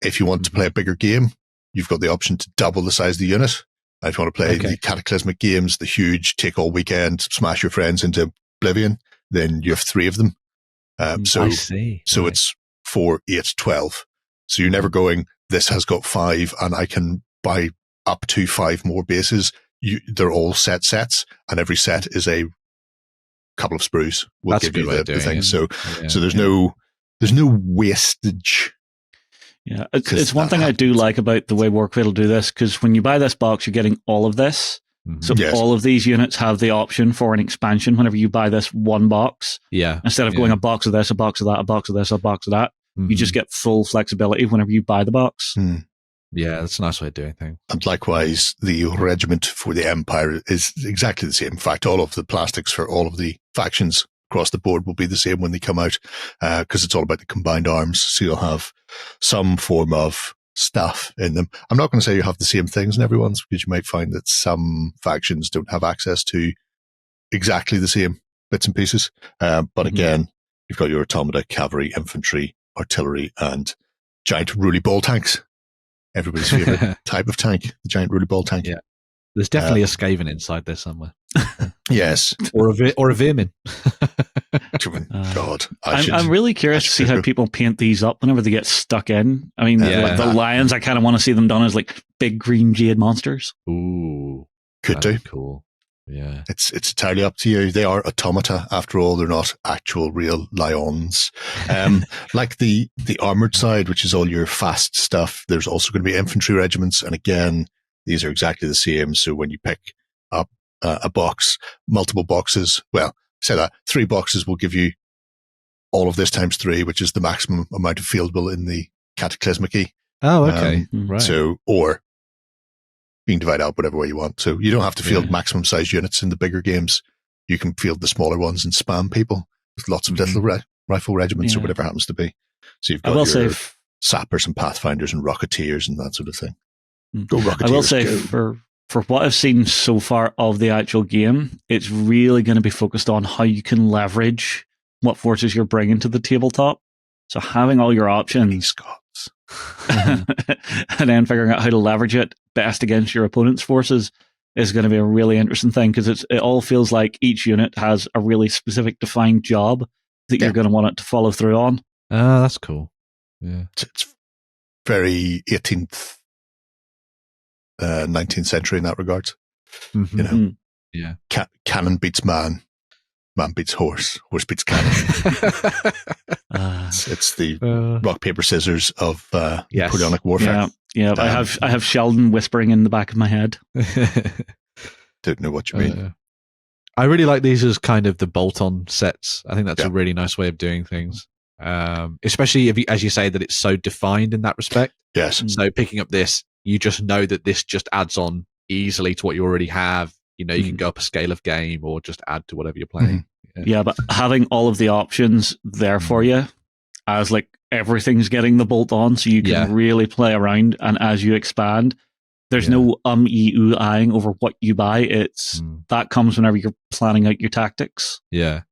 If you want to play a bigger game, you've got the option to double the size of the unit. And if you want to play the cataclysmic games, the huge take all weekend, smash your friends into oblivion, then you have 3 of them. So it's 4, 8, 12. So you're never going, this has got 5 and I can buy up to 5 more bases. They're all sets, and every set is a couple of sprues. Will give you the thing. So there's no wastage. Yeah, it's one thing I do like about the way Warcradle do this, because when you buy this box, you're getting all of this. So all of these units have the option for an expansion whenever you buy this one box. Yeah. Instead of going a box of this, a box of that, a box of this, a box of that, you just get full flexibility whenever you buy the box. Yeah, that's a nice way of doing things. And likewise, the regiment for the Empire is exactly the same. In fact, all of the plastics for all of the factions across the board will be the same when they come out, because it's all about the combined arms. So you'll have some form of staff in them. I'm not going to say you have the same things in everyone's, because you might find that some factions don't have access to exactly the same bits and pieces. But again, you've got your automata, cavalry, infantry, artillery, and giant ruly ball tanks. Everybody's favorite type of tank, the giant ruly ball tank. Yeah. There's definitely a Skaven inside there somewhere. Yes. Or a Vermin. God. I'm really curious to see how people paint these up whenever they get stuck in. I mean, like the lions, I kind of want to see them done as like big green jade monsters. Ooh. Could do. Cool. Yeah. It's entirely up to you. They are automata, after all. They're not actual real lions. Like the armored side, which is all your fast stuff, there's also going to be infantry regiments. And again, these are exactly the same. So when you pick up a box, multiple boxes, well, say that 3 boxes will give you all of this times 3, which is the maximum amount of fieldable in the cataclysmic. Oh, okay. Right. So, or being divided out whatever way you want. So you don't have to field maximum size units in the bigger games. You can field the smaller ones and spam people with lots of little rifle regiments or whatever happens to be. So you've got your sappers and pathfinders and rocketeers and that sort of thing. Go rocketeers. I will say for what I've seen so far of the actual game, it's really going to be focused on how you can leverage what forces you're bringing to the tabletop. So having all your options and then figuring out how to leverage it best against your opponent's forces is going to be a really interesting thing, because it all feels like each unit has a really specific defined job that you're going to want it to follow through on. Oh, that's cool. Yeah. It's very 18th, 19th century in that regard. You know, cannon beats man, man beats horse, horse beats cannon. It's the rock, paper, scissors of Napoleonic warfare. Yeah, I have Sheldon whispering in the back of my head. Don't know what you mean. I really like these as kind of the bolt-on sets. I think that's a really nice way of doing things. Especially if as you say, that it's so defined in that respect. Yes. So picking up this, you just know that this just adds on easily to what you already have. You know, you can go up a scale of game or just add to whatever you're playing. Yeah, but having all of the options there for you, as like everything's getting the bolt on, so you can really play around, and as you expand, there's no ooh-eyeing over what you buy. It's that comes whenever you're planning out your tactics. Yeah.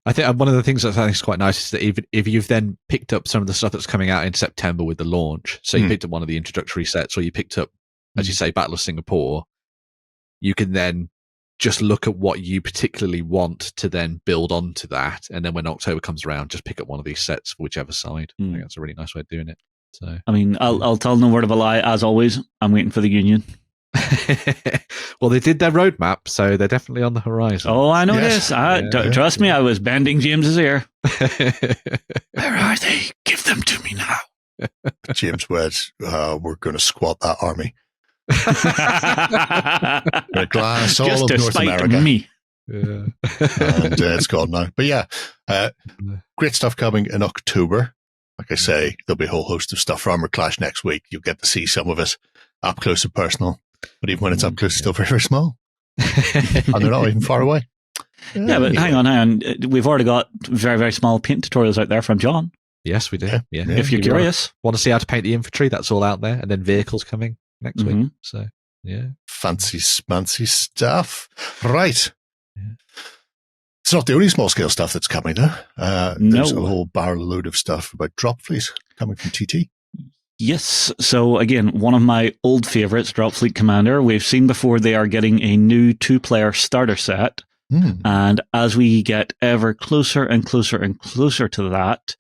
I think one of the things that I think is quite nice is that even if you've then picked up some of the stuff that's coming out in September with the launch, so you picked up one of the introductory sets, or you picked up, as you say, Battle of Singapore, you can then just look at what you particularly want to then build onto that. And then when October comes around, just pick up one of these sets for whichever side. I think that's a really nice way of doing it. So, I mean, I'll tell no word of a lie. As always, I'm waiting for the Union. well, they did their roadmap, so they're definitely on the horizon. Oh, I know this. Trust me, I was bending James's ear. Where are they? Give them to me now. James West, we're going to squat that army. Glass all Just of to North spite America. me. Yeah. And it's gone now. But yeah, great stuff coming in October. Like I say, there'll be a whole host of stuff for Armoured Clash next week. You'll get to see some of it up close and personal. But even when it's up close, it's still very, very small. And they're not even far away. Yeah, but hang on. We've already got very, very small paint tutorials out there from John. Yes, we do. Yeah. If you're curious. Want to see how to paint the infantry, that's all out there. And then vehicles coming next week. So, yeah. Fancy, smancy stuff. Right. Yeah. It's not the only small-scale stuff that's coming, though. There's a whole barrel load of stuff about Dropfleet coming from TT. Yes. So, again, one of my old favorites, Dropfleet Commander. We've seen before they are getting a new 2-player starter set. And as we get ever closer and closer and closer to that,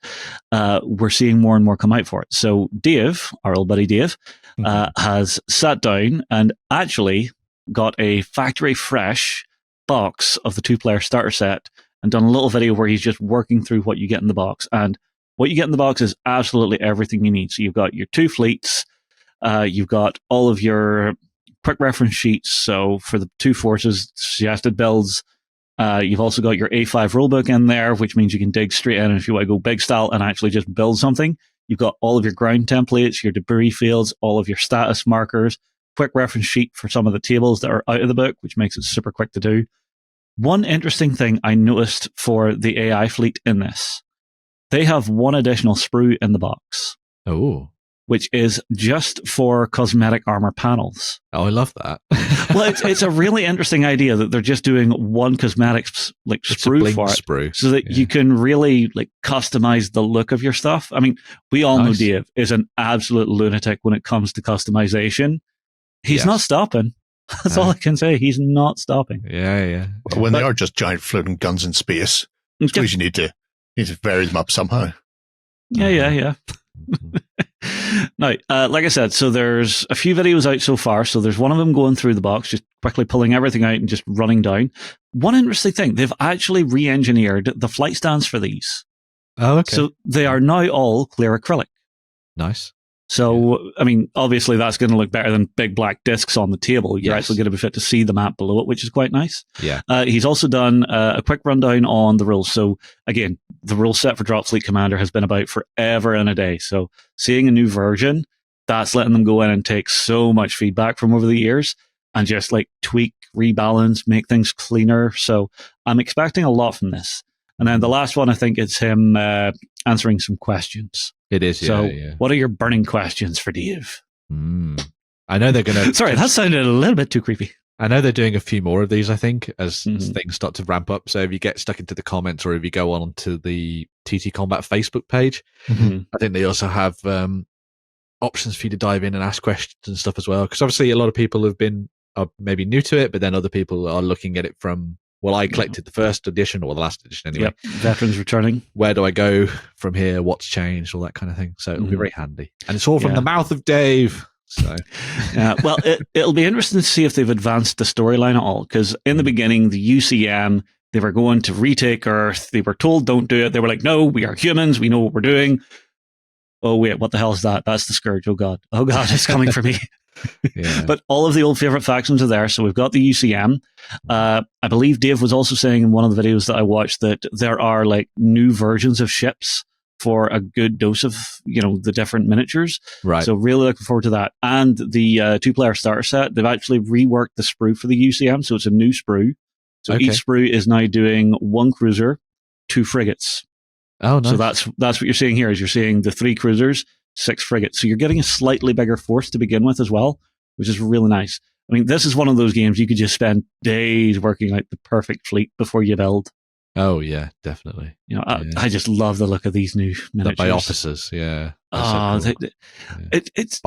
we're seeing more and more come out for it. So Dave, our old buddy Dave, has sat down and actually got a factory fresh box of the 2-player starter set and done a little video where he's just working through what you get in the box. And what you get in the box is absolutely everything you need. So you've got your 2 fleets, you've got all of your quick reference sheets. So for the 2 forces, suggested builds. You've also got your A5 rulebook in there, which means you can dig straight in if you want to go big style and actually just build something. You've got all of your ground templates, your debris fields, all of your status markers, quick reference sheet for some of the tables that are out of the book, which makes it super quick to do. One interesting thing I noticed for the AI fleet in this, they have 1 additional sprue in the box. Oh. Which is just for cosmetic armor panels. Oh, I love that. Well, it's a really interesting idea that they're just doing 1 cosmetic sprue for it, so that you can really customize the look of your stuff. I mean, we all know Dave is an absolute lunatic when it comes to customization. He's not stopping. That's all I can say. He's not stopping. Yeah. When they are just giant floating guns in space, I suppose you need to vary them up somehow. Yeah. Now, like I said, so there's a few videos out so far. So there's one of them going through the box, just quickly pulling everything out and just running down. One interesting thing, they've actually re-engineered the flight stands for these. Oh, okay. So they are now all clear acrylic. Nice. So, I mean, obviously that's going to look better than big black discs on the table. You're actually going to be fit to see the map below it, which is quite nice. Yeah. He's also done a quick rundown on the rules. So, again, the rule set for Dropfleet Commander has been about forever and a day. So, seeing a new version, that's letting them go in and take so much feedback from over the years and just tweak, rebalance, make things cleaner. So, I'm expecting a lot from this. And then the last one, I think, is him answering some questions. It is, So, what are your burning questions for Dave? I know they're going to... Sorry, that sounded a little bit too creepy. I know they're doing a few more of these, I think, as things start to ramp up. So if you get stuck into the comments or if you go on to the TT Combat Facebook page, I think they also have options for you to dive in and ask questions and stuff as well. Because obviously a lot of people have been maybe new to it, but then other people are looking at it from... Well, I collected the first edition or the last edition anyway. Yep. Veterans returning. Where do I go from here? What's changed? All that kind of thing. So it'll be very handy. And it's all from the mouth of Dave. So, well, it'll be interesting to see if they've advanced the storyline at all. Because in the beginning, the UCM, they were going to retake Earth. They were told, don't do it. They were like, no, we are humans. We know what we're doing. Oh, wait, what the hell is that? That's the Scourge. Oh, God, it's coming for me. But all of the old favorite factions are there. So we've got the UCM. I believe Dave was also saying in one of the videos that I watched that there are new versions of ships for a good dose of, the different miniatures. Right. So really looking forward to that. And the 2-player starter set, they've actually reworked the sprue for the UCM. So it's a new sprue. So each sprue is now doing 1 cruiser, 2 frigates. Oh, nice. So that's what you're seeing here is you're seeing the 3 cruisers, 6 frigates. So you're getting a slightly bigger force to begin with as well, which is really nice. I mean, this is one of those games you could just spend days working out the perfect fleet before you build. Oh yeah, definitely. You know, I just love the look of these new miniatures. The Biopicers, yeah. Oh, So cool. it's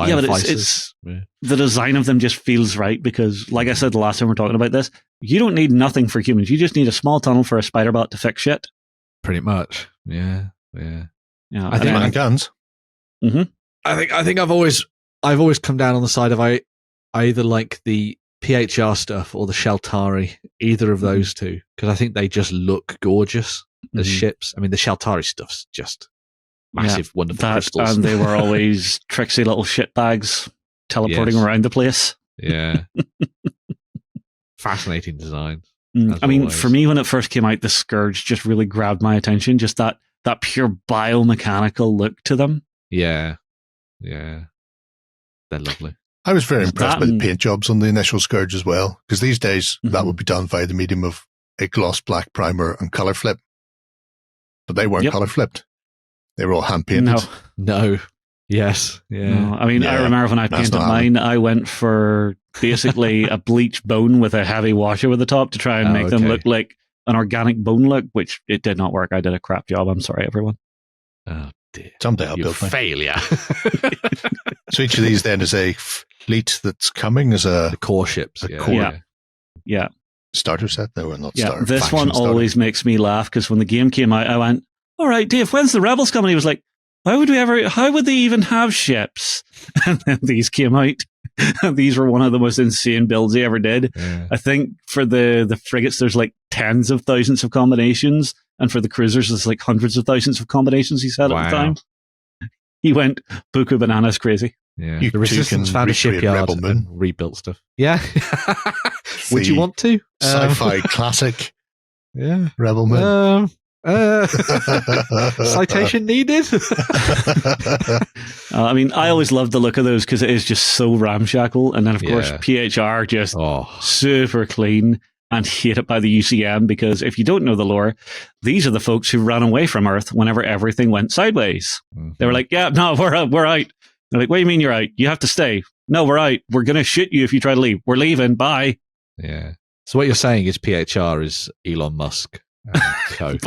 the design of them just feels right because, like I said the last time we were talking about this, you don't need nothing for humans. You just need a small tunnel for a spider bot to fix shit. Pretty much, yeah. I think guns. Mm-hmm. I think I've always come down on the side of I either like the PHR stuff or the Sheltari, either of those two, because I think they just look gorgeous as ships. I mean, the Sheltari stuff's just massive, wonderful crystals. And they were always tricksy little shit bags teleporting around the place. Yeah. Fascinating designs. I mean, for me, when it first came out, the Scourge just really grabbed my attention. Just that pure biomechanical look to them. Yeah. They're lovely. I was very impressed by the paint jobs on the initial Scourge as well, because these days that would be done via the medium of a gloss black primer and color flip. But they weren't color flipped. They were all hand painted. No. Yes. Yeah. No. I mean, I remember when I painted mine, I went for basically a bleached bone with a heavy wash over the top to try and make them look like an organic bone look, which it did not work. I did a crap job. I'm sorry, everyone. Oh, dear. Someday I'll build failure. So each of these then is a fleet that's coming as the core ships. Yeah. Starter set? No, we're not starter. This one always makes me laugh because when the game came out, I went, all right, Dave, when's the Rebels coming? He was like, how would they even have ships? And then these came out. These were one of the most insane builds he ever did. Yeah. I think for the frigates, there's like tens of thousands of combinations. And for the cruisers, there's like hundreds of thousands of combinations he said at the time. He went buku bananas crazy. Yeah. The Resistance found a shipyard and rebuilt stuff. Yeah. Would you want to? Sci-fi classic. Yeah. Rebel Moon. Citation needed. I mean, I always loved the look of those because it is just so ramshackle. And then, of course, PHR just super clean and hated by the UCM because if you don't know the lore, these are the folks who ran away from Earth whenever everything went sideways. They were like, yeah, no, we're out. They're like, what do you mean you're out? You have to stay. No, we're out. We're going to shoot you if you try to leave. We're leaving. Bye. Yeah. So what you're saying is PHR is Elon Musk. Actually,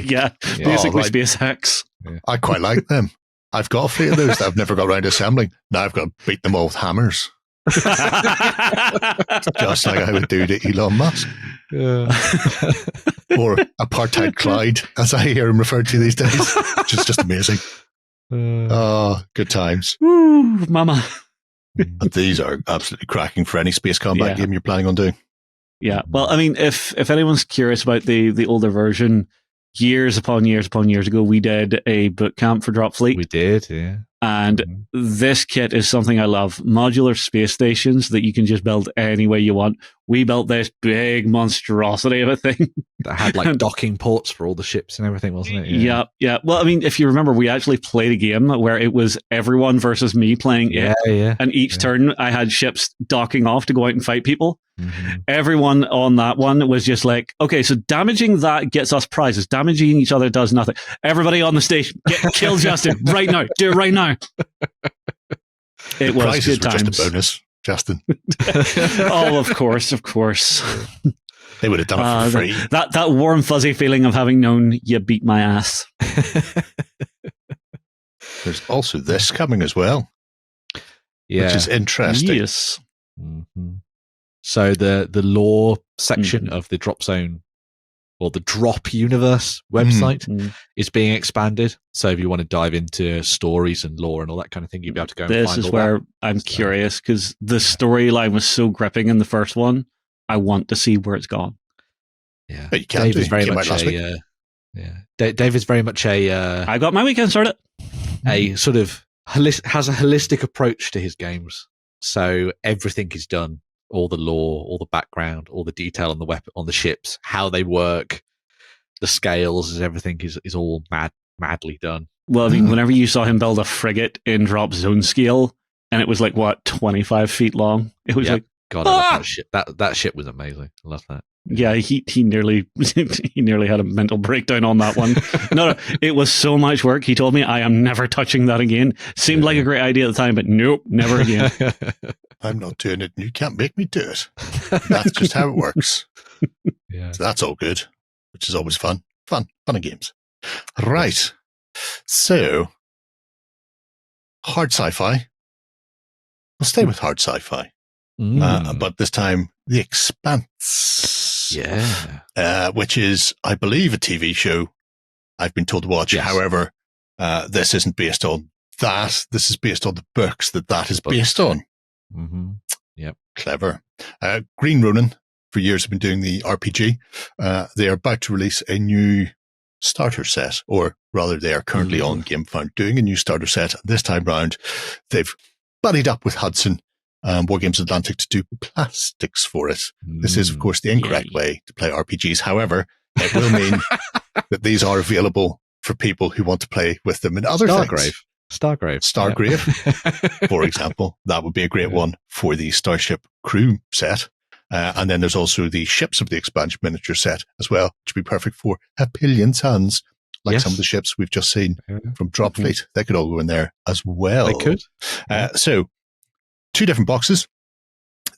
basically SpaceX. Yeah. I quite like them. I've got a fleet of those that I've never got around to assembling. Now I've got to beat them all with hammers. Just like I would do to Elon Musk. Yeah. Or Apartheid Clyde, as I hear him referred to these days, which is just amazing. Good times. Woo, mama. But these are absolutely cracking for any space combat game you're planning on doing. Yeah, well, I mean, if anyone's curious about the older version, years upon years ago, we did a boot camp for Dropfleet. We did, yeah. And this kit is something I love. Modular space stations that you can just build any way you want. We built this big monstrosity of a thing. That had like docking ports for all the ships and everything, wasn't it? Yeah. Well, I mean, if you remember, we actually played a game where it was everyone versus me playing it. Yeah. And each turn I had ships docking off to go out and fight people. Everyone on that one was just like, okay, so damaging that gets us prizes. Damaging each other does nothing. Everybody on the station, kill Justin right now. Do it right now. It was prizes good times. Just a bonus, Justin. Oh, of course. They would have done it for free. That warm, fuzzy feeling of having known you beat my ass. There's also this coming as well. Yeah. Which is interesting. Yes. Mm-hmm. So the lore section of the Drop Zone or the Drop Universe website is being expanded. So if you want to dive into stories and lore and all that kind of thing, you'll be able to go and find all that. This is where I'm curious because the storyline was so gripping in the first one. I want to see where it's gone. Yeah. But you can't Dave is very much Dave is very much I got my weekend started. A sort of has a holistic approach to his games. So everything is done. All the lore, all the background, all the detail on the weapon, on the ships, how they work, the scales, everything is all madly done. Well, I mean, whenever you saw him build a frigate in Drop Zone scale, and it was like 25 feet long, it was like, God, I love that ship. That ship was amazing. I love that. Yeah, he nearly had a mental breakdown on that one. No, it was so much work. He told me I am never touching that again. Seemed like a great idea at the time, but nope, never again. I'm not doing it, and you can't make me do it. That's just how it works. Yeah, so that's all good. which is always fun and games. Right. So, hard sci-fi. We'll stay with hard sci-fi. But this time, The Expanse. Yeah. Which is, I believe, a TV show I've been told to watch. Yes. However, this isn't based on that. This is based on the books that is based on. Mm-hmm. Yep. Clever. Green Ronin, for years, have been doing the RPG. They are about to release a new starter set, or rather, they are currently on GameFound doing a new starter set. This time round, they've buddied up with Hudson, Wargames Atlantic, to do plastics for it. This is, of course, the incorrect way to play RPGs. However, it will mean that these are available for people who want to play with them in other things. Stargrave, for example. That would be a great one for the Starship Crew set. And then there's also the Ships of the Expanse miniature set as well, which would be perfect for Pillion Sands, like some of the ships we've just seen from Dropfleet. They could all go in there as well. They could. So, 2 different boxes.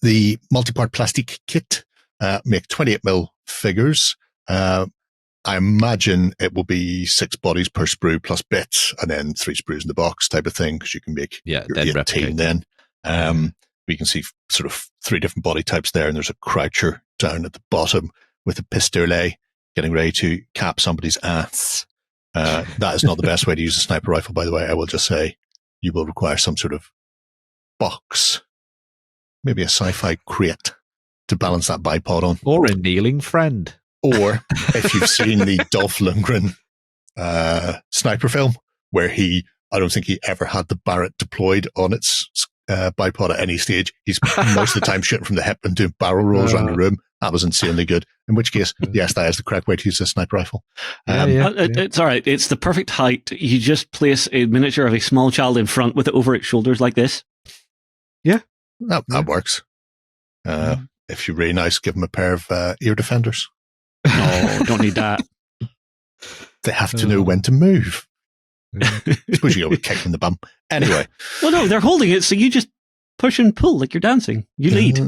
The multi-part plastic kit make 28mm figures. I imagine it will be 6 bodies per sprue plus bits, and then 3 sprues in the box type of thing, because you can make your 18 then. We can see sort of 3 different body types there, and there's a croucher down at the bottom with a pistolet getting ready to cap somebody's ass. That is not the best way to use a sniper rifle, by the way. I will just say you will require some sort of box, maybe a sci-fi crate to balance that bipod on. Or a kneeling friend. Or if you've seen the Dolph Lundgren sniper film, where I don't think he ever had the Barrett deployed on its bipod at any stage. He's most of the time shooting from the hip and doing barrel rolls around the room. That was insanely good. In which case, yes, that is the correct way to use a sniper rifle. It's all right. It's the perfect height. You just place a miniature of a small child in front with it over its shoulders like this. Yeah. That works. If you're really nice, give them a pair of ear defenders. No, don't need that. They have to know when to move. I suppose you go with kick in the bum. Anyway. Well, no, they're holding it, so you just push and pull like you're dancing. You lead.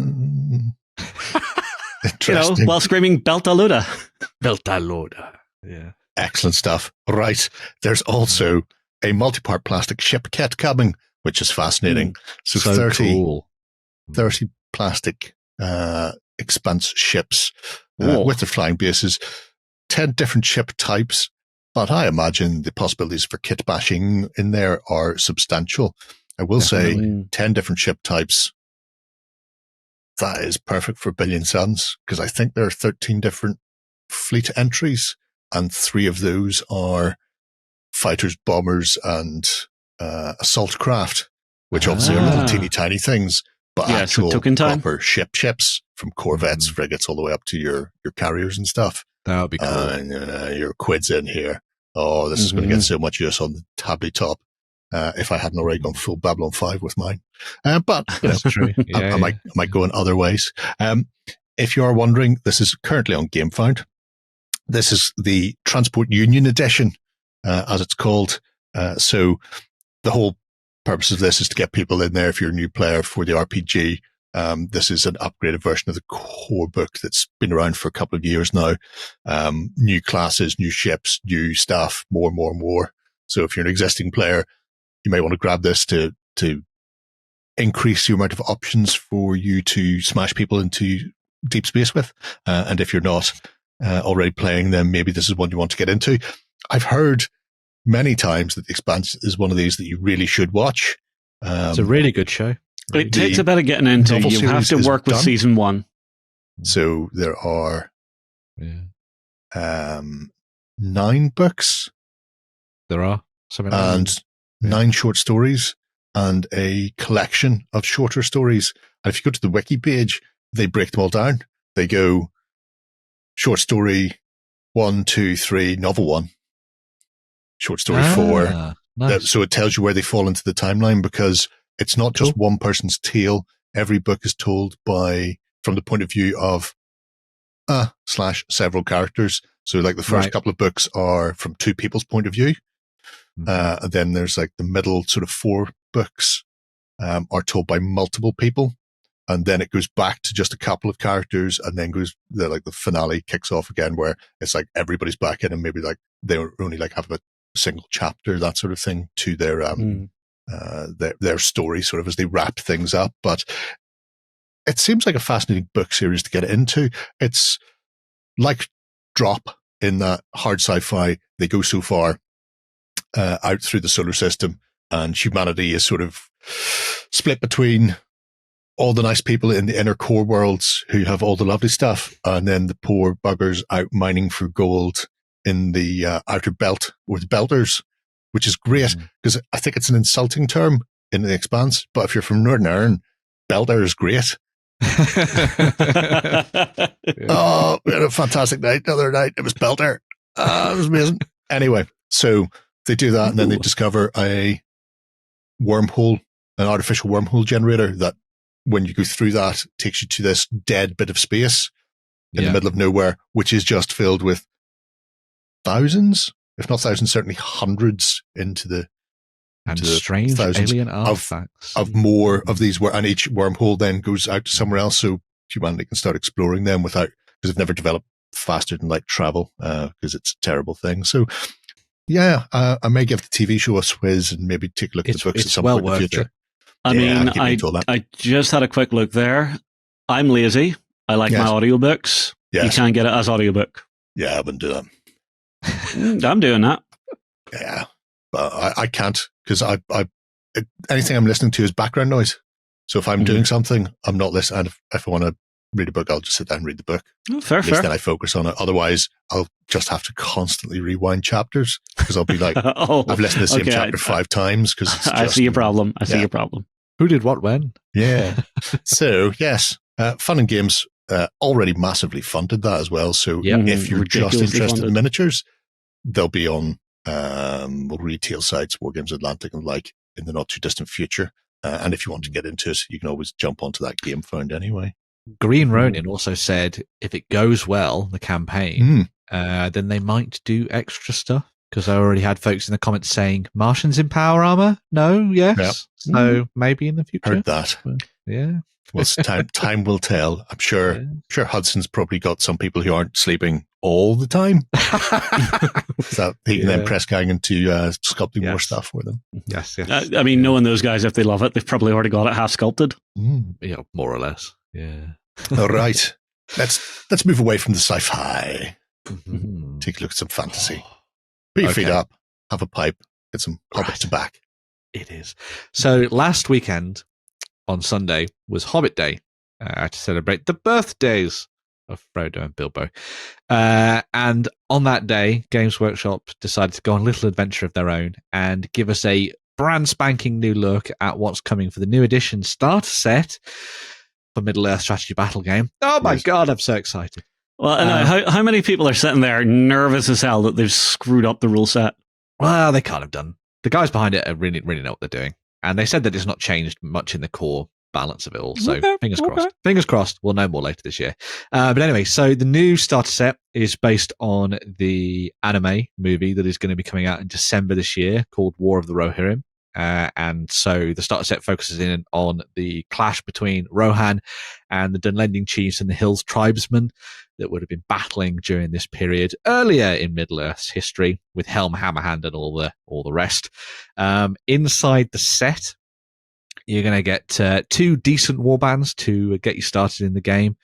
Interesting. While screaming Belta Loda. Belta Loda. Yeah. Excellent stuff. Right. There's also a multi-part plastic ship kit coming, which is fascinating. So 30 plastic Expanse ships with their flying bases, 10 different ship types, but I imagine the possibilities for kit bashing in there are substantial. I will say 10 different ship types. That is perfect for Billion Suns, because I think there are 13 different fleet entries, and 3 of those are fighters, bombers, and assault craft, which obviously are little teeny tiny things, but actual proper ships from corvettes, frigates, all the way up to your carriers and stuff. That would be cool. Your quids in here. Oh, this is going to get so much use on the Tabletop. If I hadn't already gone full Babylon 5 with mine. But that's true. I might go in other ways. If you are wondering, this is currently on GameFound. This is the Transport Union Edition, as it's called. So the whole purpose of this is to get people in there if you're a new player for the RPG. This is an upgraded version of the core book that's been around for a couple of years now. New classes, new ships, new stuff, more. So if you're an existing player, you may want to grab this to increase the amount of options for you to smash people into deep space with. And if you're not already playing, then maybe this is one you want to get into. I've heard many times that The Expanse is one of these that you really should watch. It's a really good show. It takes a bit of getting into. You have to work with season 1. So there are 9 books. There are. And 9 short stories and a collection of shorter stories. And if you go to the wiki page, they break them all down. They go short story 1, 2, 3, novel 1, short story 4. Nice. So it tells you where they fall into the timeline, because it's not just one person's tale. Every book is told from the point of view of /several characters. So like the first couple of books are from 2 people's point of view. And then there's like the middle sort of 4 books are told by multiple people. and then it goes back to just a couple of characters, and then the finale kicks off again, where it's like everybody's back in, and maybe like they only like have a single chapter, that sort of thing, to their story, sort of as they wrap things up. But it seems like a fascinating book series to get into. It's like Drop in that hard sci-fi. They go so far out through the solar system, and humanity is sort of split between all the nice people in the inner core worlds who have all the lovely stuff, and then the poor buggers out mining for gold in the outer belt with belters, which is great because I think it's an insulting term in the Expanse. But if you're from Northern Ireland, belter is great. Oh, we had a fantastic night the other night. It was belter. It was amazing. Anyway, so they do that, and then they discover a wormhole, an artificial wormhole generator that, when you go through that, takes you to this dead bit of space in the middle of nowhere, which is just filled with thousands, if not thousands, certainly hundreds strange alien artifacts of more of these, and each wormhole then goes out to somewhere else, so humanity can start exploring them because they've never developed faster than light travel, because it's a terrible thing. So yeah, I may give the TV show a swizz and maybe take a look at the books at some point in the future. I just had a quick look there. I'm lazy. I like my audiobooks. Yes. You can't get it as audiobook. Yeah, I wouldn't do that. I'm doing that. Yeah, but I can't, because anything I'm listening to is background noise. So if I'm doing something, I'm not listening. And if I want to read a book, I'll just sit down and read the book. Oh, fair. Then I focus on it. Otherwise, I'll just have to constantly rewind chapters, because I'll be like, I've listened to the same chapter 5 times. Because I see your problem. I see your problem. Who did what when? Yeah. So yes, Fun and Games already massively funded that as well. So if you're just interested in miniatures, they'll be on retail sites, Wargames Atlantic and in the not too distant future. And if you want to get into it, you can always jump onto that Game Found anyway. Green Ronin also said if it goes well, the campaign, then they might do extra stuff. Because I already had folks in the comments saying Martians in power armor. No, yes. Yep. So maybe in the future. Heard that. Yeah. Well, time will tell. I'm sure. Yeah. Sure, Hudson's probably got some people who aren't sleeping all the time. So he can then press gang into sculpting more stuff for them. Yes. I mean, knowing those guys, if they love it, they've probably already got it half sculpted. Yeah, more or less. Yeah. All right. Let's move away from the sci-fi. Take a look at some fantasy. Put your feet up, have a pipe, get some Hobbit tobacco. It is. So last weekend on Sunday was Hobbit Day to celebrate the birthdays of Frodo and Bilbo. And on that day, Games Workshop decided to go on a little adventure of their own and give us a brand spanking new look at what's coming for the new edition starter set for Middle-earth strategy battle game. Oh my God, I'm so excited. Well, how many people are sitting there nervous as hell that they've screwed up the rule set? Well, they can't have done. The guys behind it really, really know what they're doing. And they said that it's not changed much in the core balance of it all. So fingers crossed. Fingers crossed. We'll know more later this year. But anyway, so the new starter set is based on the anime movie that is going to be coming out in December this year called War of the Rohirrim. And so the starter set focuses in on the clash between Rohan and the Dunlending chiefs and the Hills tribesmen that would have been battling during this period earlier in Middle-earth's history with Helm, Hammerhand, and all the rest. Inside the set, you're going to get 2 decent warbands to get you started in the game.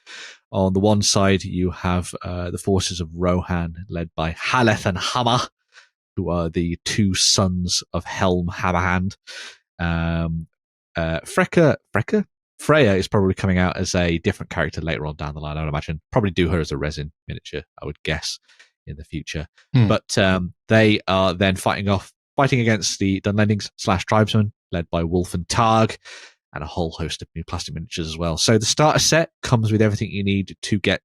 On the one side, you have the forces of Rohan, led by Haleth and Hammer, who are the 2 sons of Helm Hammerhand. Freya is probably coming out as a different character later on down the line, I would imagine. Probably do her as a resin miniature, I would guess, in the future. But they are then fighting against the Dunlendings / tribesmen, led by Wolf and Targ, and a whole host of new plastic miniatures as well. So the starter set comes with everything you need to get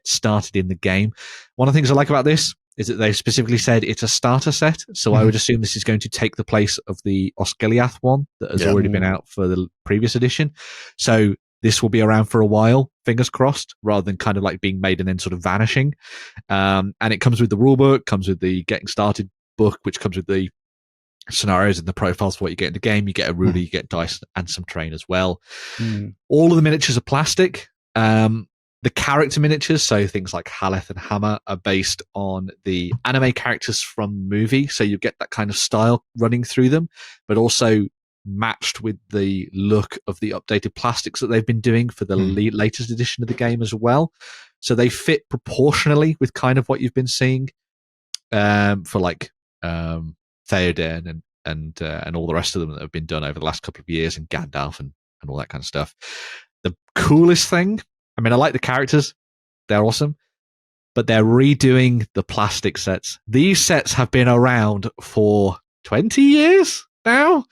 started in the game. One of the things I like about this is that they specifically said it's a starter set, so I would assume this is going to take the place of the Osgiliath one that has already been out for the previous edition. So this will be around for a while, fingers crossed, rather than kind of like being made and then sort of vanishing. And it comes with the rulebook, comes with the Getting Started book, which comes with the scenarios and the profiles for what you get in the game. You get a ruler, you get dice, and some terrain as well. All of the miniatures are plastic. The character miniatures, so things like Haleth and Hammer, are based on the anime characters from the movie, so you get that kind of style running through them, but also matched with the look of the updated plastics that they've been doing for the latest edition of the game as well. So they fit proportionally with kind of what you've been seeing for like Theoden and all the rest of them that have been done over the last couple of years, and Gandalf and all that kind of stuff. The coolest thing, I mean, I like the characters. They're awesome. But they're redoing the plastic sets. These sets have been around for 20 years now.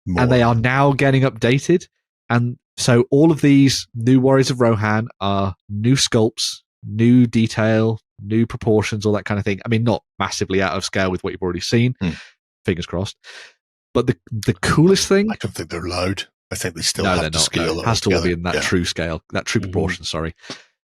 More. And they are now getting updated. And so all of these new Warriors of Rohan are new sculpts, new detail, new proportions, all that kind of thing. I mean, not massively out of scale with what you've already seen. Fingers crossed. But the coolest thing... I don't think they're allowed. I think they still have to scale. It has to all be in that true scale, that true proportion, sorry.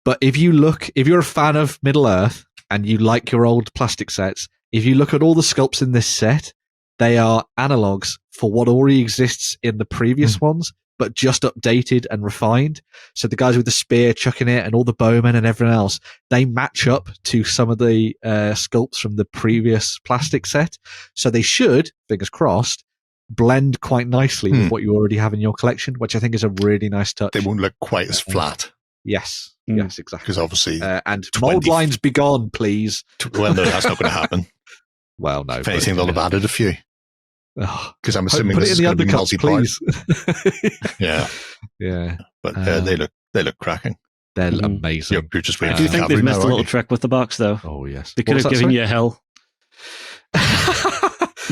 But if you're a fan of Middle-earth and you like your old plastic sets, if you look at all the sculpts in this set, they are analogs for what already exists in the previous ones, but just updated and refined. So the guys with the spear chucking it and all the bowmen and everyone else, they match up to some of the sculpts from the previous plastic set. So they should, fingers crossed, blend quite nicely with what you already have in your collection, which I think is a really nice touch. They won't look quite as flat. Yes, yes, exactly. Because obviously... and mold lines be gone, please. Well, no, that's not going to happen. Well, no. If anything, they'll have added a few. Because I'm assuming put this it in is the going to be undercuts, please. Yeah. But they look cracking. They're amazing. You're just I do think they've missed a little trick with the box, though. Oh, yes. They could have given you a hill.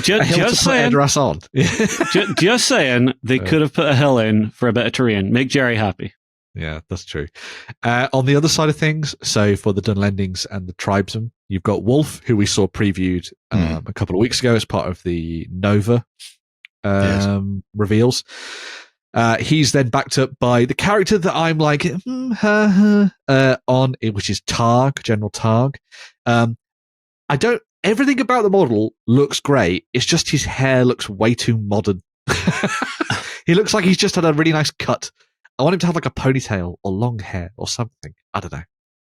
Just saying. On. Just saying, they could have put a hill in for a bit of terrain. Make Jerry happy. Yeah, that's true. On the other side of things, so for the Dunlendings and the Tribesmen, you've got Wolf, who we saw previewed a couple of weeks ago as part of the Nova reveals. He's then backed up by the character that I'm like, on, which is Targ, General Targ. Everything about the model looks great. It's just his hair looks way too modern. He looks like he's just had a really nice cut. I want him to have like a ponytail or long hair or something. I don't know.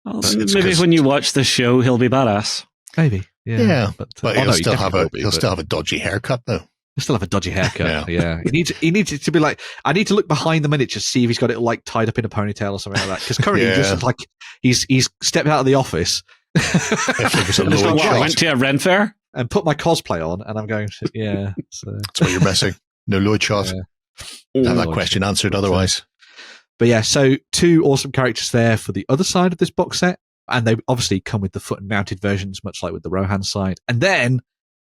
Well, maybe when you watch the show, he'll be badass. Maybe. Yeah. But he'll still have a dodgy haircut though. He'll still have a dodgy haircut. Yeah. He needs it to be like, I need to look behind the miniature to see if he's got it like tied up in a ponytail or something like that. Because currently he just looks like he's stepped out of the office. Went to a Ren fair and put my cosplay on, and I'm going to So. That's what you're missing. No Lloyd shot. Have that question answered otherwise. But yeah, so 2 awesome characters there for the other side of this box set, and they obviously come with the foot and mounted versions, much like with the Rohan side. And then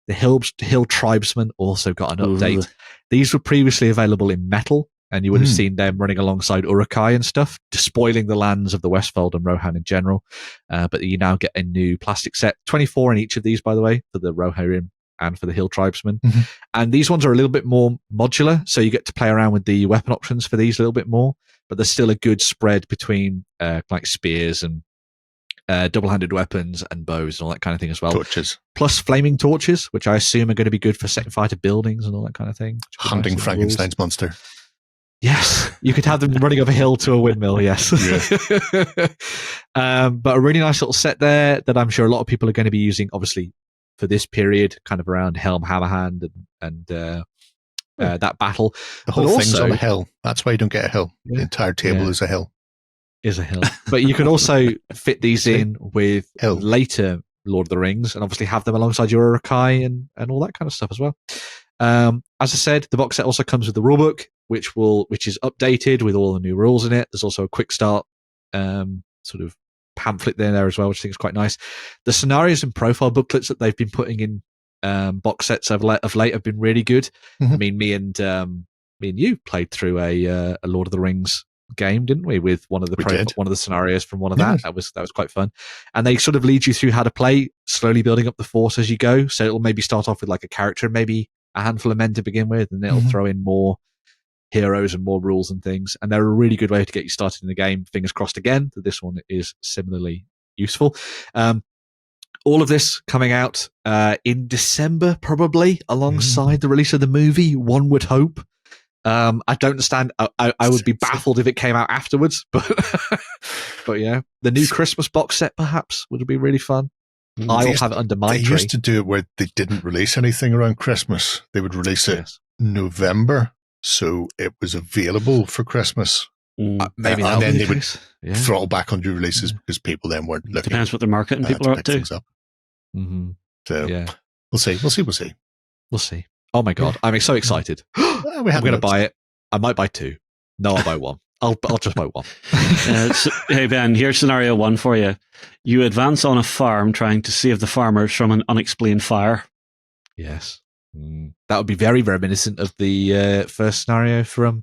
the Hill Tribesmen also got an update. These were previously available in metal, and you would have seen them running alongside Uruk-hai and stuff, despoiling the lands of the Westfold and Rohan in general. But you now get a new plastic set, 24 in each of these, by the way, for the Rohirrim and for the Hill Tribesmen. And these ones are a little bit more modular, so you get to play around with the weapon options for these a little bit more, but there's still a good spread between like spears and double-handed weapons and bows and all that kind of thing as well. Torches. Plus flaming torches, which I assume are going to be good for setting fire to buildings and all that kind of thing. Hunting Frankenstein's monster. Yes, you could have them running up a hill to a windmill, yes. But a really nice little set there that I'm sure a lot of people are going to be using, obviously, for this period, kind of around Helm Hammerhand and that battle. The whole thing's on a hill. That's why you don't get a hill. The entire table is a hill. Is a hill. But you can also fit these in with later Lord of the Rings and obviously have them alongside your Uruk-hai and all that kind of stuff as well. As I said, the box set also comes with the rulebook, which is updated with all the new rules in it. There's also a quick start sort of pamphlet there as well, which I think is quite nice. The scenarios and profile booklets that they've been putting in box sets of late have been really good. I mean, me and you played through a Lord of the Rings game, didn't we? With one of the scenarios from one of that. That was quite fun. And they sort of lead you through how to play, slowly building up the force as you go. So it'll maybe start off with like a character, maybe a handful of men to begin with, and it'll throw in more heroes and more rules and things. And they're a really good way to get you started in the game. Fingers crossed again that this one is similarly useful. all of this coming out in December, probably alongside the release of the movie. One would hope. I don't understand. I would be baffled if it came out afterwards, but yeah, the new Christmas box set perhaps would be really fun. I will have it under my tree. They used to do it where they didn't release anything around Christmas. They would release it November, so it was available for Christmas. Maybe and then they would throttle back on new releases because people then weren't looking. Depends what the marketing people are up to. Mm-hmm. So we'll see. We'll see. Oh my god, I'm so excited! I'm going to buy it. I might buy 2. No, I'll buy 1. I'll just buy 1. Hey Ben, here's scenario 1 for you. You advance on a farm trying to save the farmers from an unexplained fire. Yes, that would be very reminiscent of the first scenario from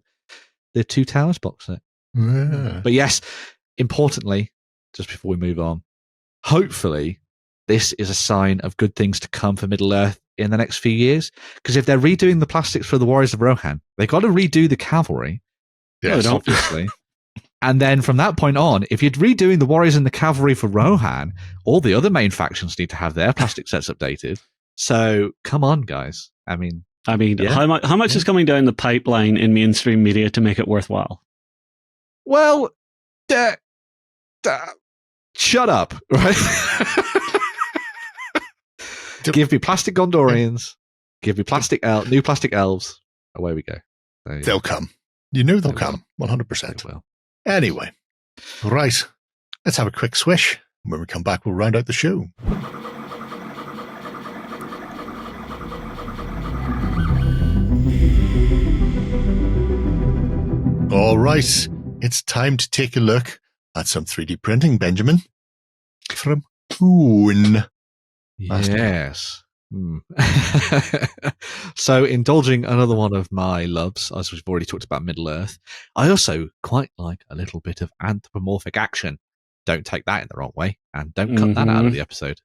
the Two Towers box set. Yeah. But yes, importantly, just before we move on, hopefully this is a sign of good things to come for Middle-earth in the next few years. Because if they're redoing the plastics for the Warriors of Rohan, they've got to redo the cavalry. Yes, obviously. And then from that point on, if you're redoing the Warriors and the cavalry for Rohan, all the other main factions need to have their plastic sets updated. So come on, guys. I mean, how much is coming down the pipeline in mainstream media to make it worthwhile? Well, shut up, right? Give me plastic Gondorians. Give me new plastic elves. Away we go. They'll come. You know they'll come. 100%. They will. Anyway, right. Let's have a quick swish. When we come back, we'll round out the show. All right. It's time to take a look at some 3D printing, Benjamin. From Goon. Yes. So, indulging another one of my loves, as we've already talked about Middle-earth, I also quite like a little bit of anthropomorphic action. Don't take that in the wrong way, and don't cut that out of the episode.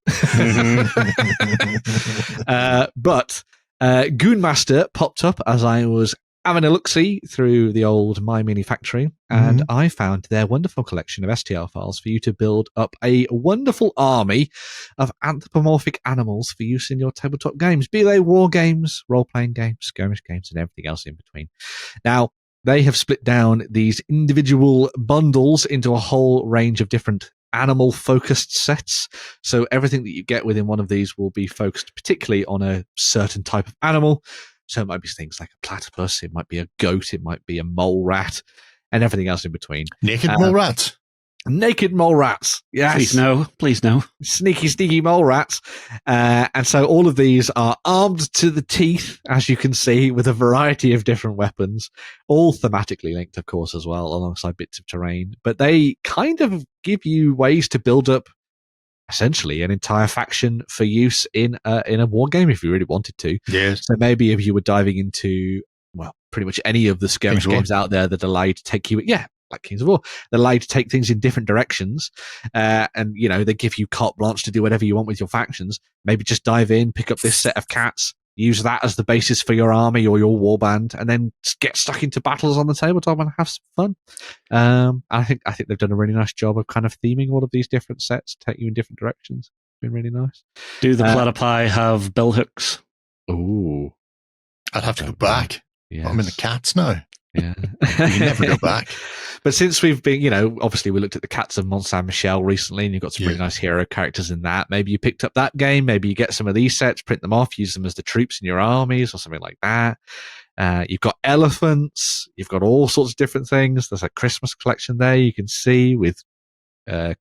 But Goon Master popped up as I was having a look-see through the old My Mini Factory, and I found their wonderful collection of STL files for you to build up a wonderful army of anthropomorphic animals for use in your tabletop games, be they war games, role-playing games, skirmish games, and everything else in between. Now, they have split down these individual bundles into a whole range of different animal-focused sets. So everything that you get within one of these will be focused particularly on a certain type of animal. So it might be things like a platypus, it might be a goat, it might be a mole rat, and everything else in between. Naked mole rats. Naked mole rats. Yes. Please no. Sneaky, sneaky mole rats. And so all of these are armed to the teeth, as you can see, with a variety of different weapons, all thematically linked, of course, as well, alongside bits of terrain. But they kind of give you ways to build up essentially an entire faction for use in a war game if you really wanted to. Yes. So maybe if you were diving into, well, pretty much any of the skirmish games out there that allow you to take you, like Kings of War, they allow you to take things in different directions, and they give you carte blanche to do whatever you want with your factions. Maybe just dive in, pick up this set of cats, use that as the basis for your army or your warband, and then get stuck into battles on the tabletop and have some fun. I think they've done a really nice job of kind of theming all of these different sets to take you in different directions. It's been really nice. Do the platypi have bill hooks? Ooh, I'd have to go back. Yes. I'm in the cats now. Yeah. You never go back. But since we've been, obviously we looked at the Cats of Mont Saint Michel recently, and you've got some really nice hero characters in that. Maybe you picked up that game. Maybe you get some of these sets, print them off, use them as the troops in your armies or something like that. You've got elephants. You've got all sorts of different things. There's a Christmas collection there you can see with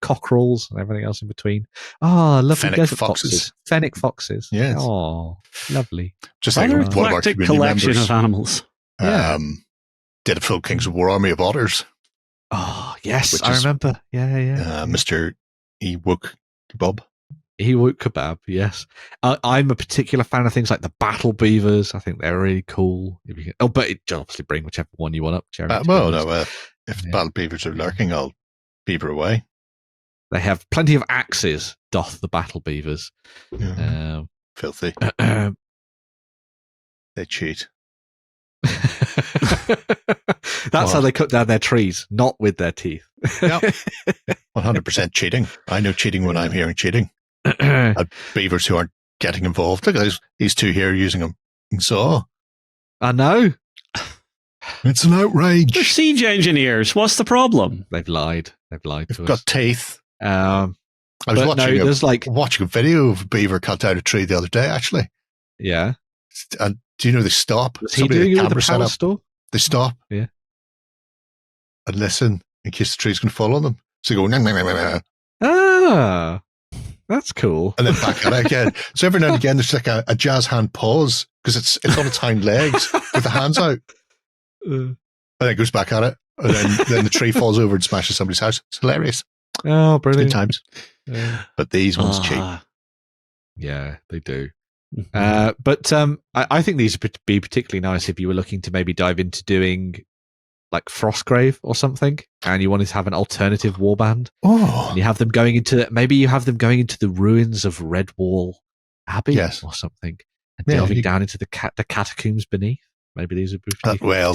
cockerels and everything else in between. Oh, lovely desert foxes. Fennec foxes. Yes. Oh, lovely. Just like one of our community collection members. of animals. Did a full Kings of War army of otters. Oh, yes, I remember. Yeah. Mr. Ewok Kebab. Ewok Kebab, yes. I'm a particular fan of things like the battle beavers. I think they're really cool. But it obviously bring whichever one you want up, Jeremy. If the battle beavers are lurking, I'll beaver away. They have plenty of axes, doth the battle beavers. Filthy. They cheat. That's how they cut down their trees, not with their teeth. Yep. 100% cheating. I know cheating when I'm hearing cheating. Beavers who aren't getting involved. Look at these two here using a saw. I know. It's an outrage. They're siege engineers. What's the problem? They've lied. They've lied to They've got us. teeth. I was watching a video of a beaver cut out a tree the other day, actually. Yeah. And do you know they stop? Was he doing it with the power store? They stop. Yeah. And listen in case the tree's going to fall on them. So they go, nah, nah, nah, nah, nah. Ah, that's cool. And then back at it again. So every now and again, there's like a jazz hand pause because it's on its hind legs with the hands out. And then it goes back at it. And then the tree falls over and smashes somebody's house. It's hilarious. Oh, brilliant. Good times. But these ones cheap. Yeah, they do. Mm-hmm. But I think these would be particularly nice if you were looking to maybe dive into doing like Frostgrave or something, and you wanted to have an alternative warband. Oh, and you have them going into the ruins of Redwall Abbey or something, and delving down into the catacombs beneath. Maybe these would be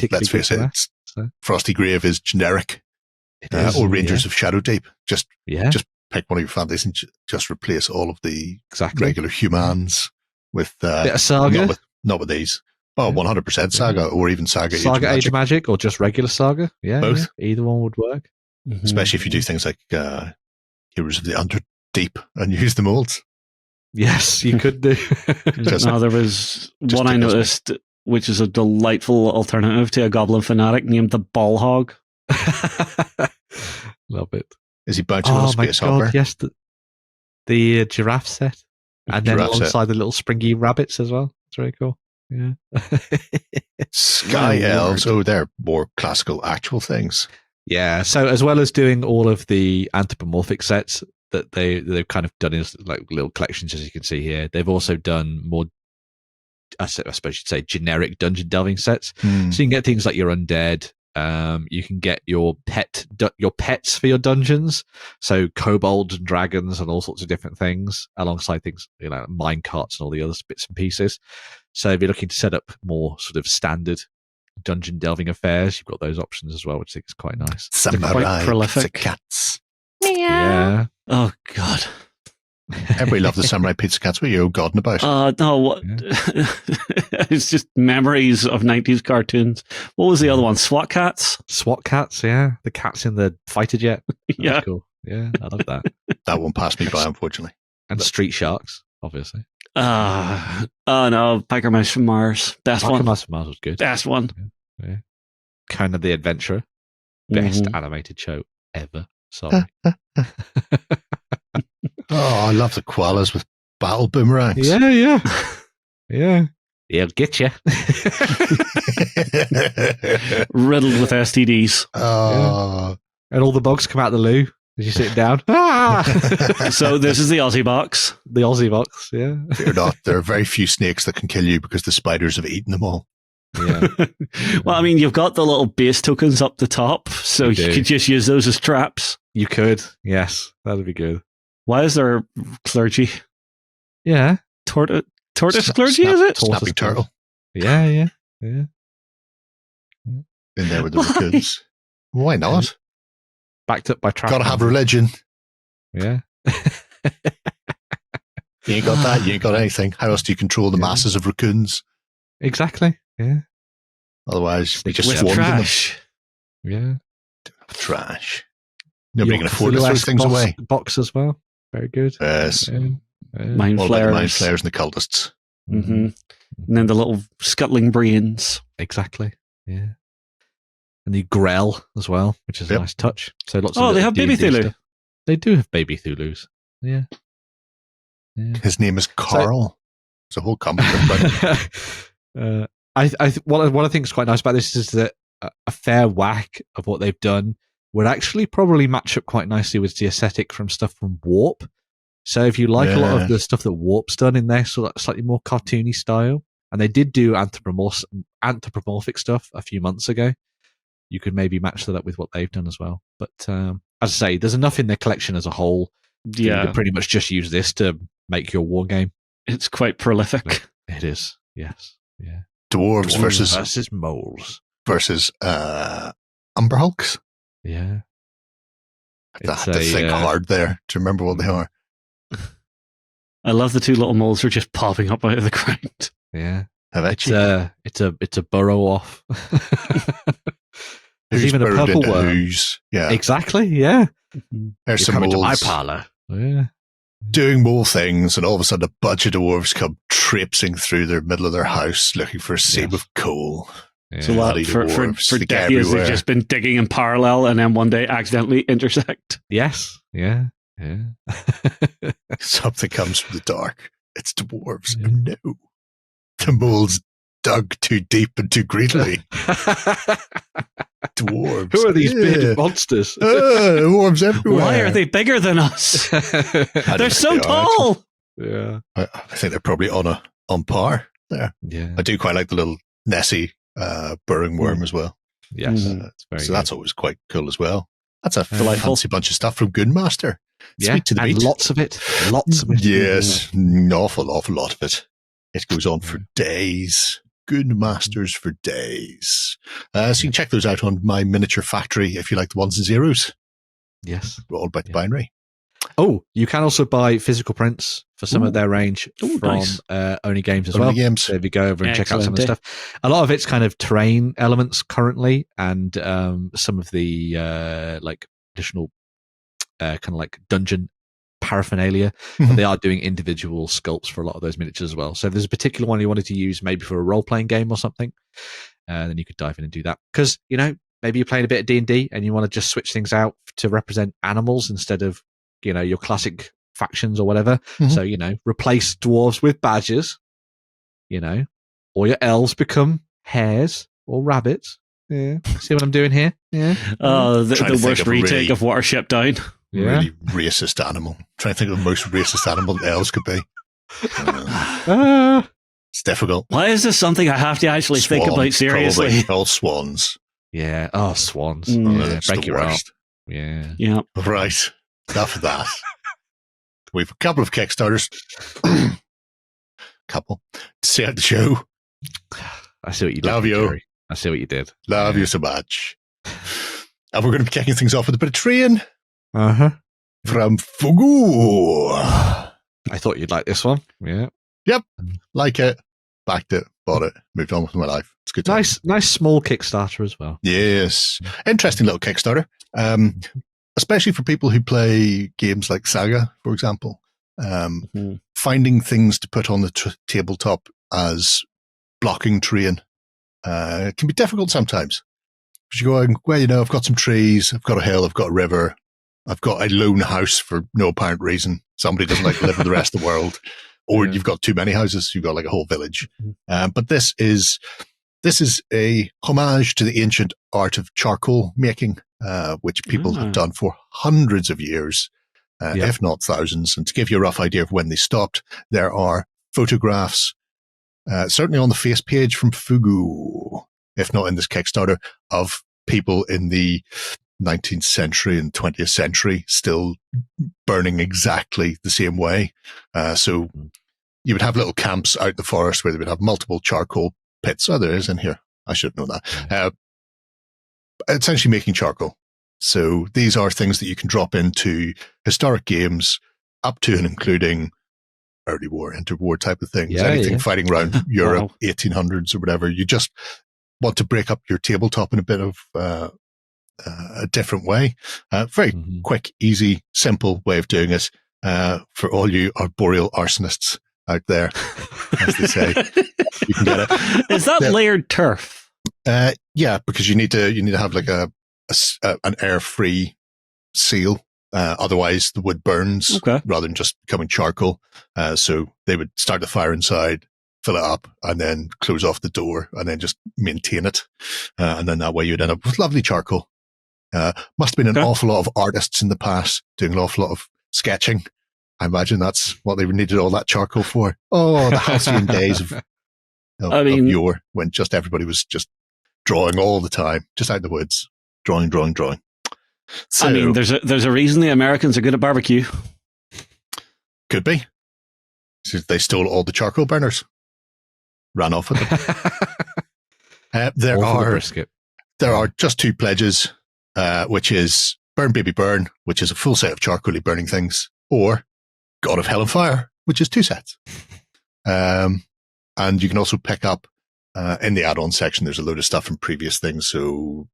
let's face it. Frosty Grave is generic. It is, or Rangers of Shadowdeep. Just pick one of your families and just replace all of the regular humans with bit of Saga. Not with these. Oh, 100% Saga, or even Saga Age of Magic, or just regular Saga. Yeah, both. Yeah. Either one would work. Mm-hmm. Especially if you do things like Heroes of the Underdeep and use the molds. Yes, you could do. There was one I noticed, which is a delightful alternative to a Goblin Fanatic named the Ball Hog. Love it. Is he bouncing on a space hopper? Yes, the giraffe set, and then alongside the little springy rabbits as well. It's very cool. Yeah. Sky elves. Oh, they're more classical actual things. Yeah. So as well as doing all of the anthropomorphic sets that they've kind of done in like little collections, as you can see here, they've also done more, I suppose you'd say, generic dungeon delving sets. So you can get things like your undead. You can get your pets for your dungeons, so kobolds and dragons and all sorts of different things, alongside things mine carts and all the other bits and pieces. So if you're looking to set up more sort of standard dungeon delving affairs, you've got those options as well, which I think is quite nice. Samurai quite prolific. Pizza Cats. Yeah. Oh God. Everybody loves the Samurai Pizza Cats. What are you godding about? No, what? Yeah. It's just memories of 90s cartoons. What was the other one? SWAT Cats? SWAT Cats, yeah. The cats in the fighter jet. Yeah. Cool. Yeah, I love that. That one passed me by, unfortunately. And Street Sharks, obviously. Oh no, Biker Mice from Mars. Best one. Biker Mice from Mars was good. Best one. Yeah. Conan the Adventurer. Best animated show ever. Sorry. Oh, I love the koalas with battle boomerangs. Yeah. He'll get you. Riddled with STDs. Oh. And all the bugs come out the loo as you sit down. So this is the Aussie box. The Aussie box, yeah. Fear not. There are very few snakes that can kill you because the spiders have eaten them all. Yeah. Well, I mean, you've got the little base tokens up the top, so you could just use those as traps. You could, yes. That would be good. Why is there clergy? Yeah. Tortoise clergy, is it? Snapping turtle. Yeah. In there with the raccoons. Why not? Backed up by traffic. Gotta have religion. Yeah. You ain't got that, you ain't got anything. How else do you control the masses of raccoons? Exactly, yeah. Otherwise, we just with swarmed trash. Yeah. Trash. Nobody can afford to throw things away. Box as well. Very good. Yes. Mind all flares. about the mind flares and the cultists. Mm-hmm. And then the little scuttling brains. Exactly. Yeah. And the Grell as well, which is a nice touch. So lots of they have Baby Thulu. Stuff. They do have Baby Thulus. Yeah. His name is Carl. It's a whole compliment. What I think is quite nice about this is that a fair whack of what they've done would actually probably match up quite nicely with the aesthetic from stuff from Warp. So if you like a lot of the stuff that Warp's done in their sort of slightly more cartoony style, and they did do anthropomorphic stuff a few months ago, you could maybe match that up with what they've done as well. But as I say, there's enough in their collection as a whole. Yeah. You could pretty much just use this to make your war game. It's quite prolific. It is, yes. Yeah. Dwarves versus moles. Versus Umber Hulks. Yeah. I had to think hard there to remember what they are. I love the two little moles are just popping up out of the ground. Yeah. It's a burrow off. There's Who's even a burrowed purple into worm. who's. Yeah. Exactly, yeah. There's You're some coming to my moles parlour. Yeah. doing more things, and all of a sudden a bunch of dwarves come traipsing through the middle of their house looking for a seam of coal. Yeah. So Bloody for dwarves, they get decades, everywhere. they've just been digging in parallel and then one day accidentally intersect. Yes, yeah. Something comes from the dark. It's dwarves. No. The moles dug too deep and too greedily. Dwarves. Who are these bearded monsters? Dwarves everywhere. Why are they bigger than us? I They're don't so think they are. tall. Yeah. I think they're probably on par there. Yeah. I do quite like the little Nessie burrowing worm as well. Yes. Mm. That's very So good. that's always quite cool as well. That's a Delightful. fancy bunch of stuff from Goon Master. yeah. Sweet to the and beat. lots of it. Lots of it. Yes, an awful lot of it. It goes on for days. Good masters for days. So you can check those out on my miniature factory if you like the ones and zeros. Yes. We're all about the Yeah. binary. Oh, you can also buy physical prints for some of their range Ooh, from nice. Only Games as Only well. Games. So if you go over and check out some of the Excellent. stuff, a lot of it's kind of terrain elements currently, and some of the like additional kind of like dungeon paraphernalia. But they are doing individual sculpts for a lot of those miniatures as well. So if there's a particular one you wanted to use, maybe for a role playing game or something, then you could dive in and do that. Because maybe you're playing a bit of D&D and you want to just switch things out to represent animals instead of your classic factions or whatever. Mhm. So, replace dwarves with badgers, or your elves become hares or rabbits. Yeah. See what I'm doing here? Yeah. The Trying to think worst of a retake really- of Watership Down. Yeah. Really racist animal. Trying to think of the most racist animal that elves could be. It's difficult. Why is this something I have to actually think Swan, about seriously? probably. All swans. Yeah. Oh, swans. Mm. Yeah. It's Break the your arm. worst. Yeah. Yeah. Right. Enough of that. We've a couple of Kickstarters. Couple. To see out the show. I see what you did. Love you. Jerry. I see what you did. Love you so much. And we're going to be kicking things off with a bit of Train Uh-huh. from Fogou. I thought you'd like this one. Yeah. Like it, backed it, bought it, moved on with my life. It's good. Nice small Kickstarter as well. Yes. Interesting little Kickstarter. Especially for people who play games like Saga, for example. Mhm. Finding things to put on the tabletop as blocking terrain can be difficult sometimes. Because you're going, well, I've got some trees, I've got a hill, I've got a river, I've got a lone house for no apparent reason. Somebody doesn't like to live with the rest of the world. Or Yeah. you've got too many houses, you've got like a whole village. But this is a homage to the ancient art of charcoal making, which people have done for hundreds of years, if not thousands. And to give you a rough idea of when they stopped, there are photographs, certainly on the face page from Fogou, if not in this Kickstarter, of people in the 19th century and 20th century still burning exactly the same way. So you would have little camps out in the forest where they would have multiple charcoal pits. Oh, there is in here. I should know that. Essentially making charcoal. So these are things that you can drop into historic games up to and including early war, interwar type of things. Yeah, Anything yeah. fighting around Europe, Wow. 1800s or whatever. You just want to break up your tabletop in a bit of a different way. Very Mhm. quick, easy, simple way of doing it for all you arboreal arsonists out there, as they say. You can get it. Is that Yeah. layered turf? Yeah, because you need to have like an air-free seal. Otherwise, the wood burns Okay. rather than just becoming charcoal. So they would start the fire inside, fill it up, and then close off the door, and then just maintain it. And then that way you'd end up with lovely charcoal. Must have been an Okay. awful lot of artists in the past doing an awful lot of sketching. I imagine that's what they needed all that charcoal for. Oh, the halcyon days of yore, when just everybody was just drawing all the time, just out in the woods, drawing. So, I mean, there's a reason the Americans are good at barbecue. could be. So they stole all the charcoal burners, ran off with them. There All for the are brisket. just two pledges, which is Burn Baby Burn, which is a full set of charcoaly burning things, or God of Hell and Fire, which is 2 sets. And you can also pick up in the add-on section, there's a load of stuff from previous things. So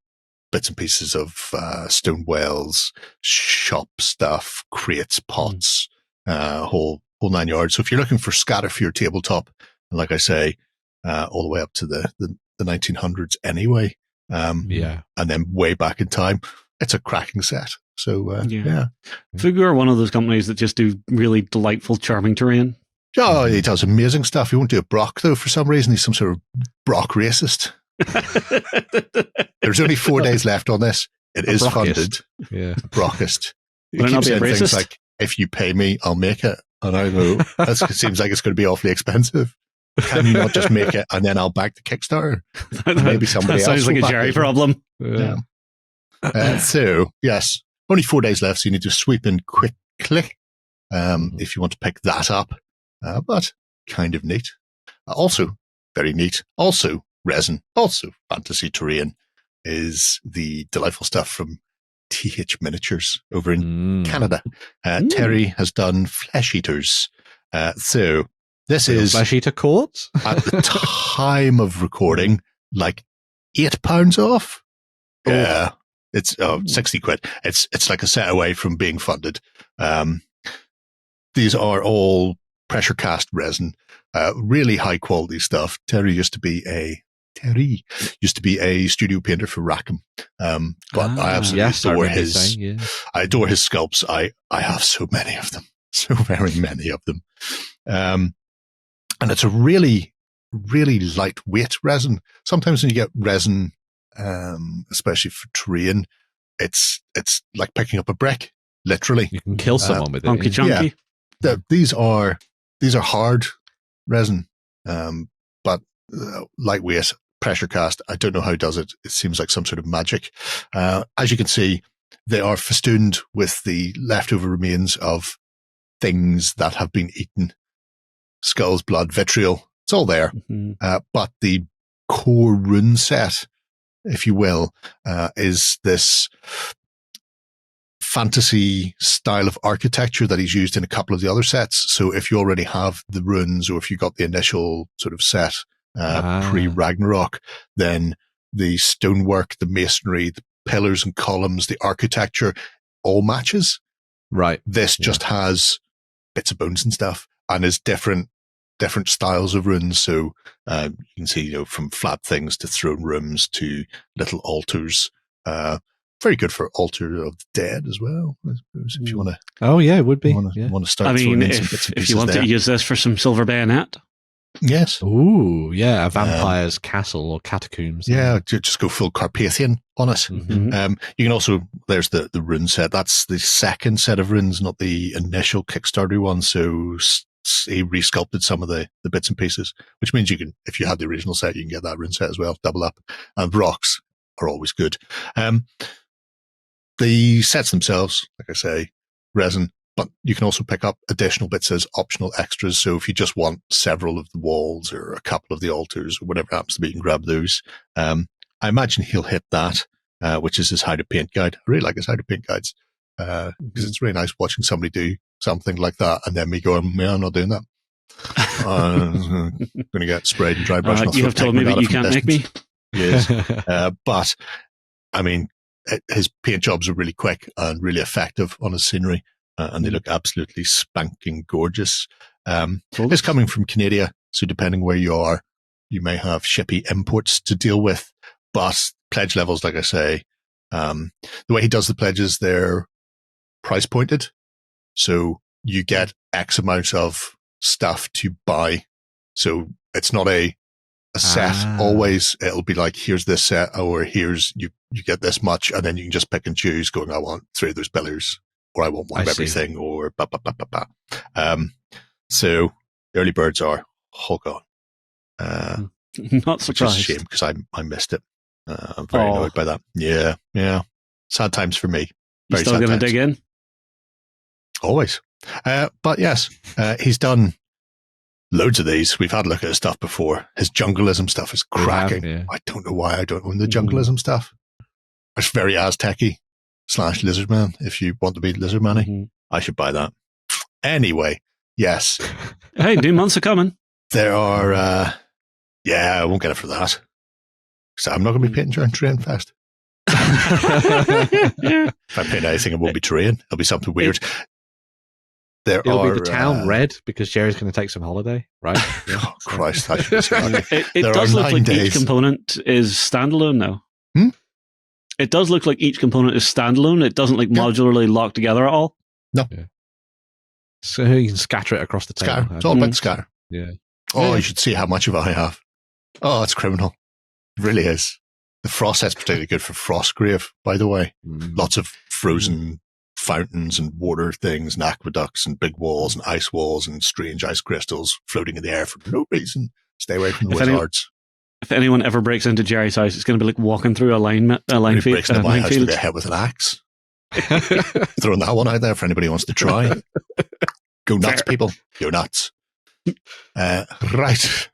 bits and pieces of stone wells, shop stuff, crates, pots, whole 9 yards. So if you're looking for scatter for your tabletop, and like I say, all the way up to the 1900s anyway, and then way back in time, it's a cracking set. So yeah. Fogou are one of those companies that just do really delightful, charming terrain. Oh, he does amazing stuff. He won't do a Brock, though, for some reason. He's some sort of Brock racist. There's only 4 days left on this. It is funded. Yeah. Brockist. He Would it not keeps be a saying things racist? like, if you pay me, I'll make it. And I know, it seems like it's going to be awfully expensive. Can you not just make it and then I'll back the Kickstarter? Maybe somebody that else sounds like will a back Jerry it. problem. Yeah. So, yes, only 4 days left, so you need to sweep in quickly if you want to pick that up. But kind of neat. Also, very neat. Also, resin. Also, fantasy terrain is the delightful stuff from Thminiatures over in Canada. Terry has done Flesh Eaters. So, this is Flesh Eater Courts? at the time of recording, like £8 off. Yeah. It's 60 quid. It's like a set away from being funded. These are all pressure cast resin, really high quality stuff. Terry used to be a studio painter for Rackham. But I absolutely adore his I adore his sculpts. I have so many of them. So very many of them. And it's a really, really lightweight resin. Sometimes when you get resin, especially for terrain, it's like picking up a brick, literally. You can kill someone with it. Honky chunky. Yeah. These are hard resin, but lightweight, pressure cast. I don't know how it does it. It seems like some sort of magic. As you can see, they are festooned with the leftover remains of things that have been eaten. Skulls, blood, vitriol. It's all there. But the core rune set, if you will, is this fantasy style of architecture that he's used in a couple of the other sets. So if you already have the runes, or if you got the initial sort of set pre-Ragnarok, then the stonework, the masonry, the pillars and columns, the architecture all matches. Right. This just has bits of bones and stuff, and is different styles of runes. So you can see, from flat things to throne rooms to little altars. Very good for Altar of the Dead as well, I suppose, if you want to. Oh yeah, it would be. Want to start. I mean, throwing in some bits and if you pieces want there. to use this for some silver bayonet. Yes. Ooh, yeah, a vampire's castle or catacombs. Yeah, just go full Carpathian on it. You can also, there's the rune set. That's the second set of runes, not the initial Kickstarter one. So he resculpted some of the bits and pieces, which means you can, if you had the original set, you can get that rune set as well, double up. And rocks are always good. The sets themselves, like I say, resin, but you can also pick up additional bits as optional extras. So if you just want several of the walls or a couple of the altars or whatever happens to be, you can grab those. I imagine he'll hit that, which is his how to paint guide. I really like his how to paint guides, because it's really nice watching somebody do something like that and then me going, yeah, I'm not doing that. I'm going to get sprayed and dry brushed. You have told me that you can't make me. Yes. But I mean, his paint jobs are really quick and really effective on his scenery, and they look absolutely spanking gorgeous. It's coming from Canada, so depending where you are, you may have shippy imports to deal with, but pledge levels, like I say, the way he does the pledges, they're price pointed. So you get X amount of stuff to buy. So it's not a set always. It'll be like, here's this set, or here's you get this much, and then you can just pick and choose going, I want 3 of those pillars, or I want one of everything, or ba ba ba ba ba. So the early birds are all gone. Not surprised. Which is a shame, because I missed it. I'm very annoyed by that. Yeah. Sad times for me. You still going to dig in? Always. But yes, he's done loads of these. We've had a look at his stuff before. His jungleism stuff is cracking. I don't know why I don't own the jungleism stuff. It's very Aztec-y / Lizardman. If you want to be Lizardman-y, I should buy that. Anyway, Yes. Hey, new months are coming. There are, I won't get it for that. So I'm not going to be painting during TerrainFest. If I paint anything, it won't be terrain. It'll be something weird. It'll be the town red because Jerry's going to take some holiday, right? Yeah. Oh, Christ. That should be It does look like each component is standalone now. It does look like each component is standalone. It doesn't modularly lock together at all. No. Yeah. So you can scatter it across the table. Scatter. It's all about the scatter. Yeah. Oh, you should see how much of it I have. Oh, it's criminal. It really is. The frost set's particularly good for Frostgrave, by the way. Lots of frozen fountains and water things and aqueducts and big walls and ice walls and strange ice crystals floating in the air for no reason. Stay away from the wizards. If anyone ever breaks into Jerry's house, it's going to be like walking through a line field. Breaks into my house with their head with an axe. Throwing that one out there for anybody who wants to try. Go nuts, people. Go nuts. Right.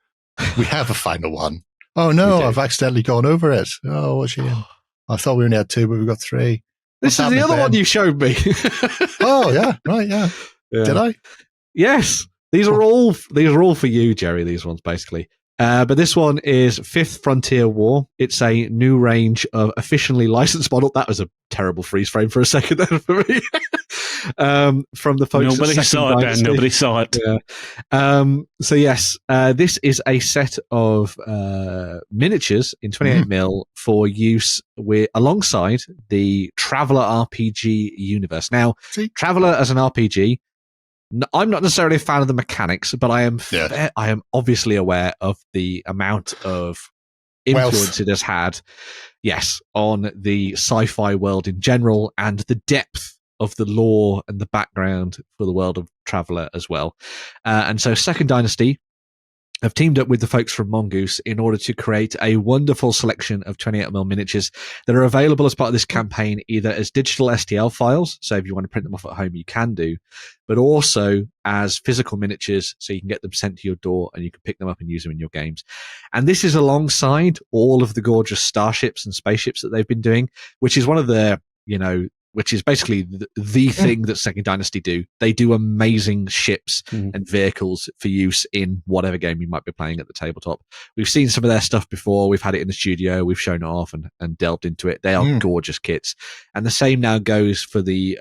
We have a final one. Oh no, I've accidentally gone over it. Oh, what a shame. I thought we only had 2, but we've got 3. This is the other one you showed me. Oh yeah, right, yeah. Did I? Yes. These are all for you, Jerry, these ones basically. But this one is 5th Frontier War. It's a new range of officially licensed model. That was a terrible freeze frame for a second there for me. From the folks Nobody saw it, Dan. Nobody saw it. Yeah. So yes, this is a set of miniatures in 28mm for use alongside the Traveller RPG universe. Now, Traveller as an RPG, I'm not necessarily a fan of the mechanics, but I am obviously aware of the amount of influence it has had, on the sci-fi world in general and the depth of the lore and the background for the world of Traveller as well. And so Second Dynasty have teamed up with the folks from Mongoose in order to create a wonderful selection of 28mm miniatures that are available as part of this campaign, either as digital STL files, so if you want to print them off at home, you can do, but also as physical miniatures, so you can get them sent to your door and you can pick them up and use them in your games. And this is alongside all of the gorgeous starships and spaceships that they've been doing, which is one of the, which is basically the thing that Second Dynasty do. They do amazing ships and vehicles for use in whatever game you might be playing at the tabletop. We've seen some of their stuff before. We've had it in the studio. We've shown it off and delved into it. They are gorgeous kits. And the same now goes for the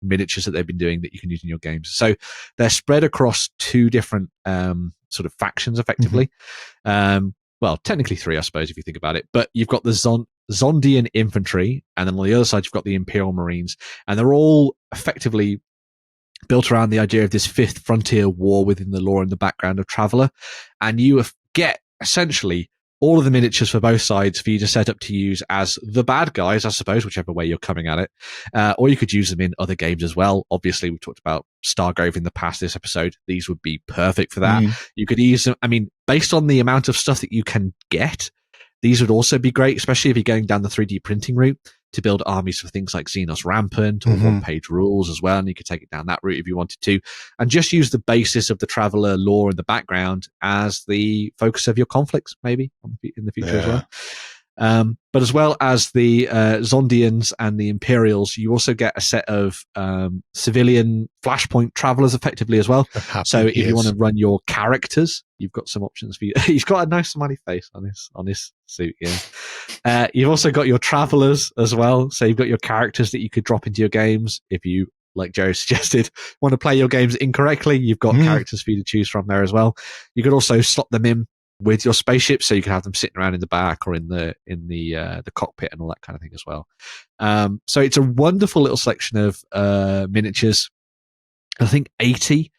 miniatures that they've been doing that you can use in your games. So they're spread across 2 different sort of factions, effectively. Well, technically 3, I suppose, if you think about it. But you've got the Zondian infantry, and then on the other side, you've got the Imperial Marines, and they're all effectively built around the idea of this 5th Frontier War within the lore and the background of Traveller. And you get essentially all of the miniatures for both sides for you to set up to use as the bad guys, I suppose, whichever way you're coming at it. Or you could use them in other games as well. Obviously, we've talked about Stargrave in the past this episode. These would be perfect for that. You could use them. I mean, based on the amount of stuff that you can get, these would also be great, especially if you're going down the 3D printing route to build armies for things like Xenos Rampant or one-page rules as well. And you could take it down that route if you wanted to, and just use the basis of the Traveller lore in the background as the focus of your conflicts, maybe in the future as well. But as well as the Zondians and the Imperials, you also get a set of civilian Flashpoint Travelers effectively as well. So if you want to run your characters, you've got some options for you. He's got a nice smiley face on his suit, yeah. You've also got your Travelers as well. So you've got your characters that you could drop into your games if you, like Joe suggested, want to play your games incorrectly. You've got characters for you to choose from there as well. You could also slot them in with your spaceship, so you can have them sitting around in the back or in the cockpit and all that kind of thing as well. So it's a wonderful little selection of miniatures. I think 80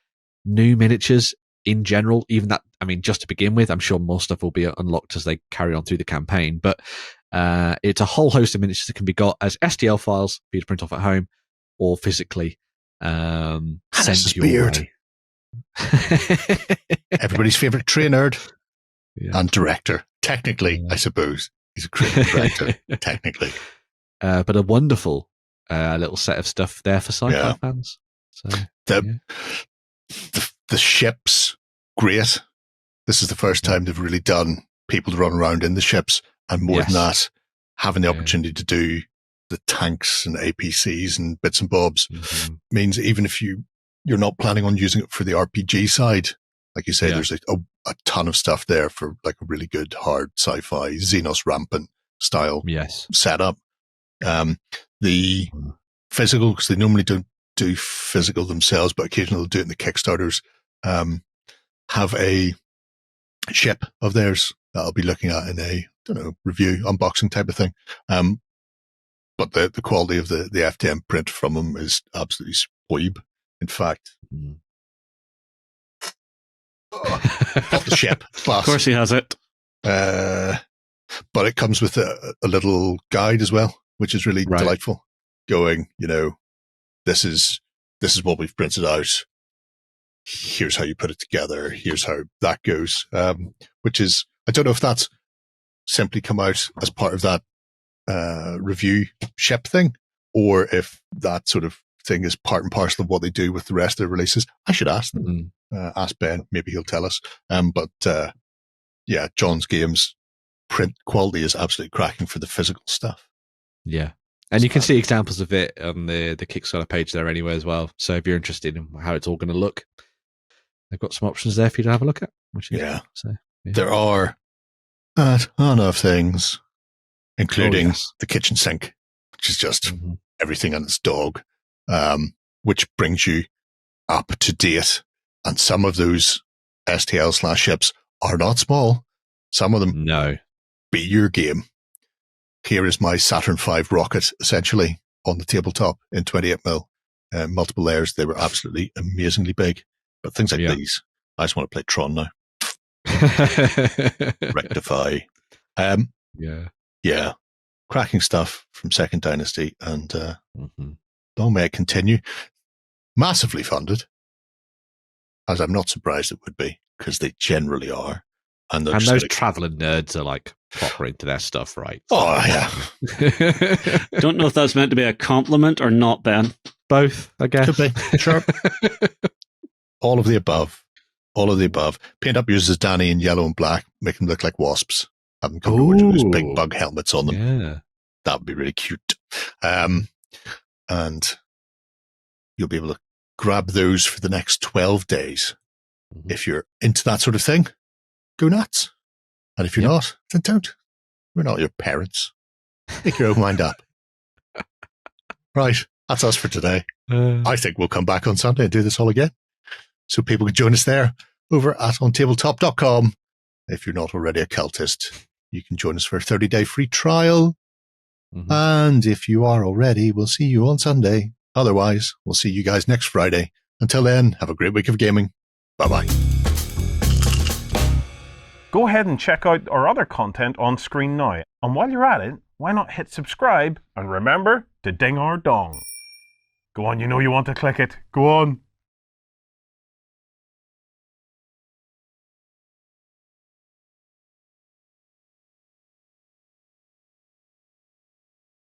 new miniatures in general. Even that, I mean, just to begin with, I'm sure more stuff will be unlocked as they carry on through the campaign. But it's a whole host of miniatures that can be got as STL files for you to print off at home or physically sent your way. Everybody's favorite trainer and director. Technically, I suppose he's a creative director. Technically, but a wonderful little set of stuff there for sci-fi fans. So the ships, great. This is the first time they've really done people to run around in the ships, and more than that, having the opportunity to do the tanks and APCs and bits and bobs means even if you you're not planning on using it for the RPG side, like you say, there's a ton of stuff there for like a really good hard sci-fi Xenos Rampant style setup. The physical, because they normally don't do physical themselves, but occasionally they'll do it in the Kickstarters, have a ship of theirs that I'll be looking at in a, review, unboxing type of thing. But the quality of the FDM print from them is absolutely spoib. In fact, off the ship. Class. Of course he has it. But it comes with a little guide as well, which is really delightful. Going, this is what we've printed out. Here's how you put it together. Here's how that goes. Which is, I don't know if that's simply come out as part of that review ship thing, or if that sort of thing is part and parcel of what they do with the rest of the releases. I should ask them. Ask Ben, maybe he'll tell us. But John's Games print quality is absolutely cracking for the physical stuff. Yeah. And you can see examples of it on the Kickstarter page there anyway as well. So if you're interested in how it's all going to look, they've got some options there for you to have a look at. There are a ton of things, including the kitchen sink, which is just everything and its dog, which brings you up to date. And some of those STL/ships are not small. Some of them be your game. Here is my Saturn V rocket, essentially, on the tabletop in 28mm. Multiple layers. They were absolutely amazingly big. But things like these, I just want to play Tron now. Rectify. Cracking stuff from Second Dynasty, and long may it continue. Massively funded, as I'm not surprised it would be, because they generally are. And those traveling nerds are like proper into their stuff, right? Oh, yeah. Don't know if that's meant to be a compliment or not, Ben. Both, I guess. Could be, sure. All of the above. All of the above. Paint up uses Danny in yellow and black, make them look like wasps. Have them come with those big bug helmets on them. Yeah. That would be really cute. And you'll be able to grab those for the next 12 days. If you're into that sort of thing, go nuts. And if you're not, then don't. We're not your parents. Make your own mind up. Right. That's us for today. I think we'll come back on Sunday and do this all again. So people can join us there over at OnTableTop.com. If you're not already a cultist, you can join us for a 30-day free trial. And if you are already, we'll see you on Sunday. Otherwise, we'll see you guys next Friday. Until then, have a great week of gaming. Bye-bye. Go ahead and check out our other content on screen now. And while you're at it, why not hit subscribe and remember to ding our dong. Go on, you know you want to click it. Go on.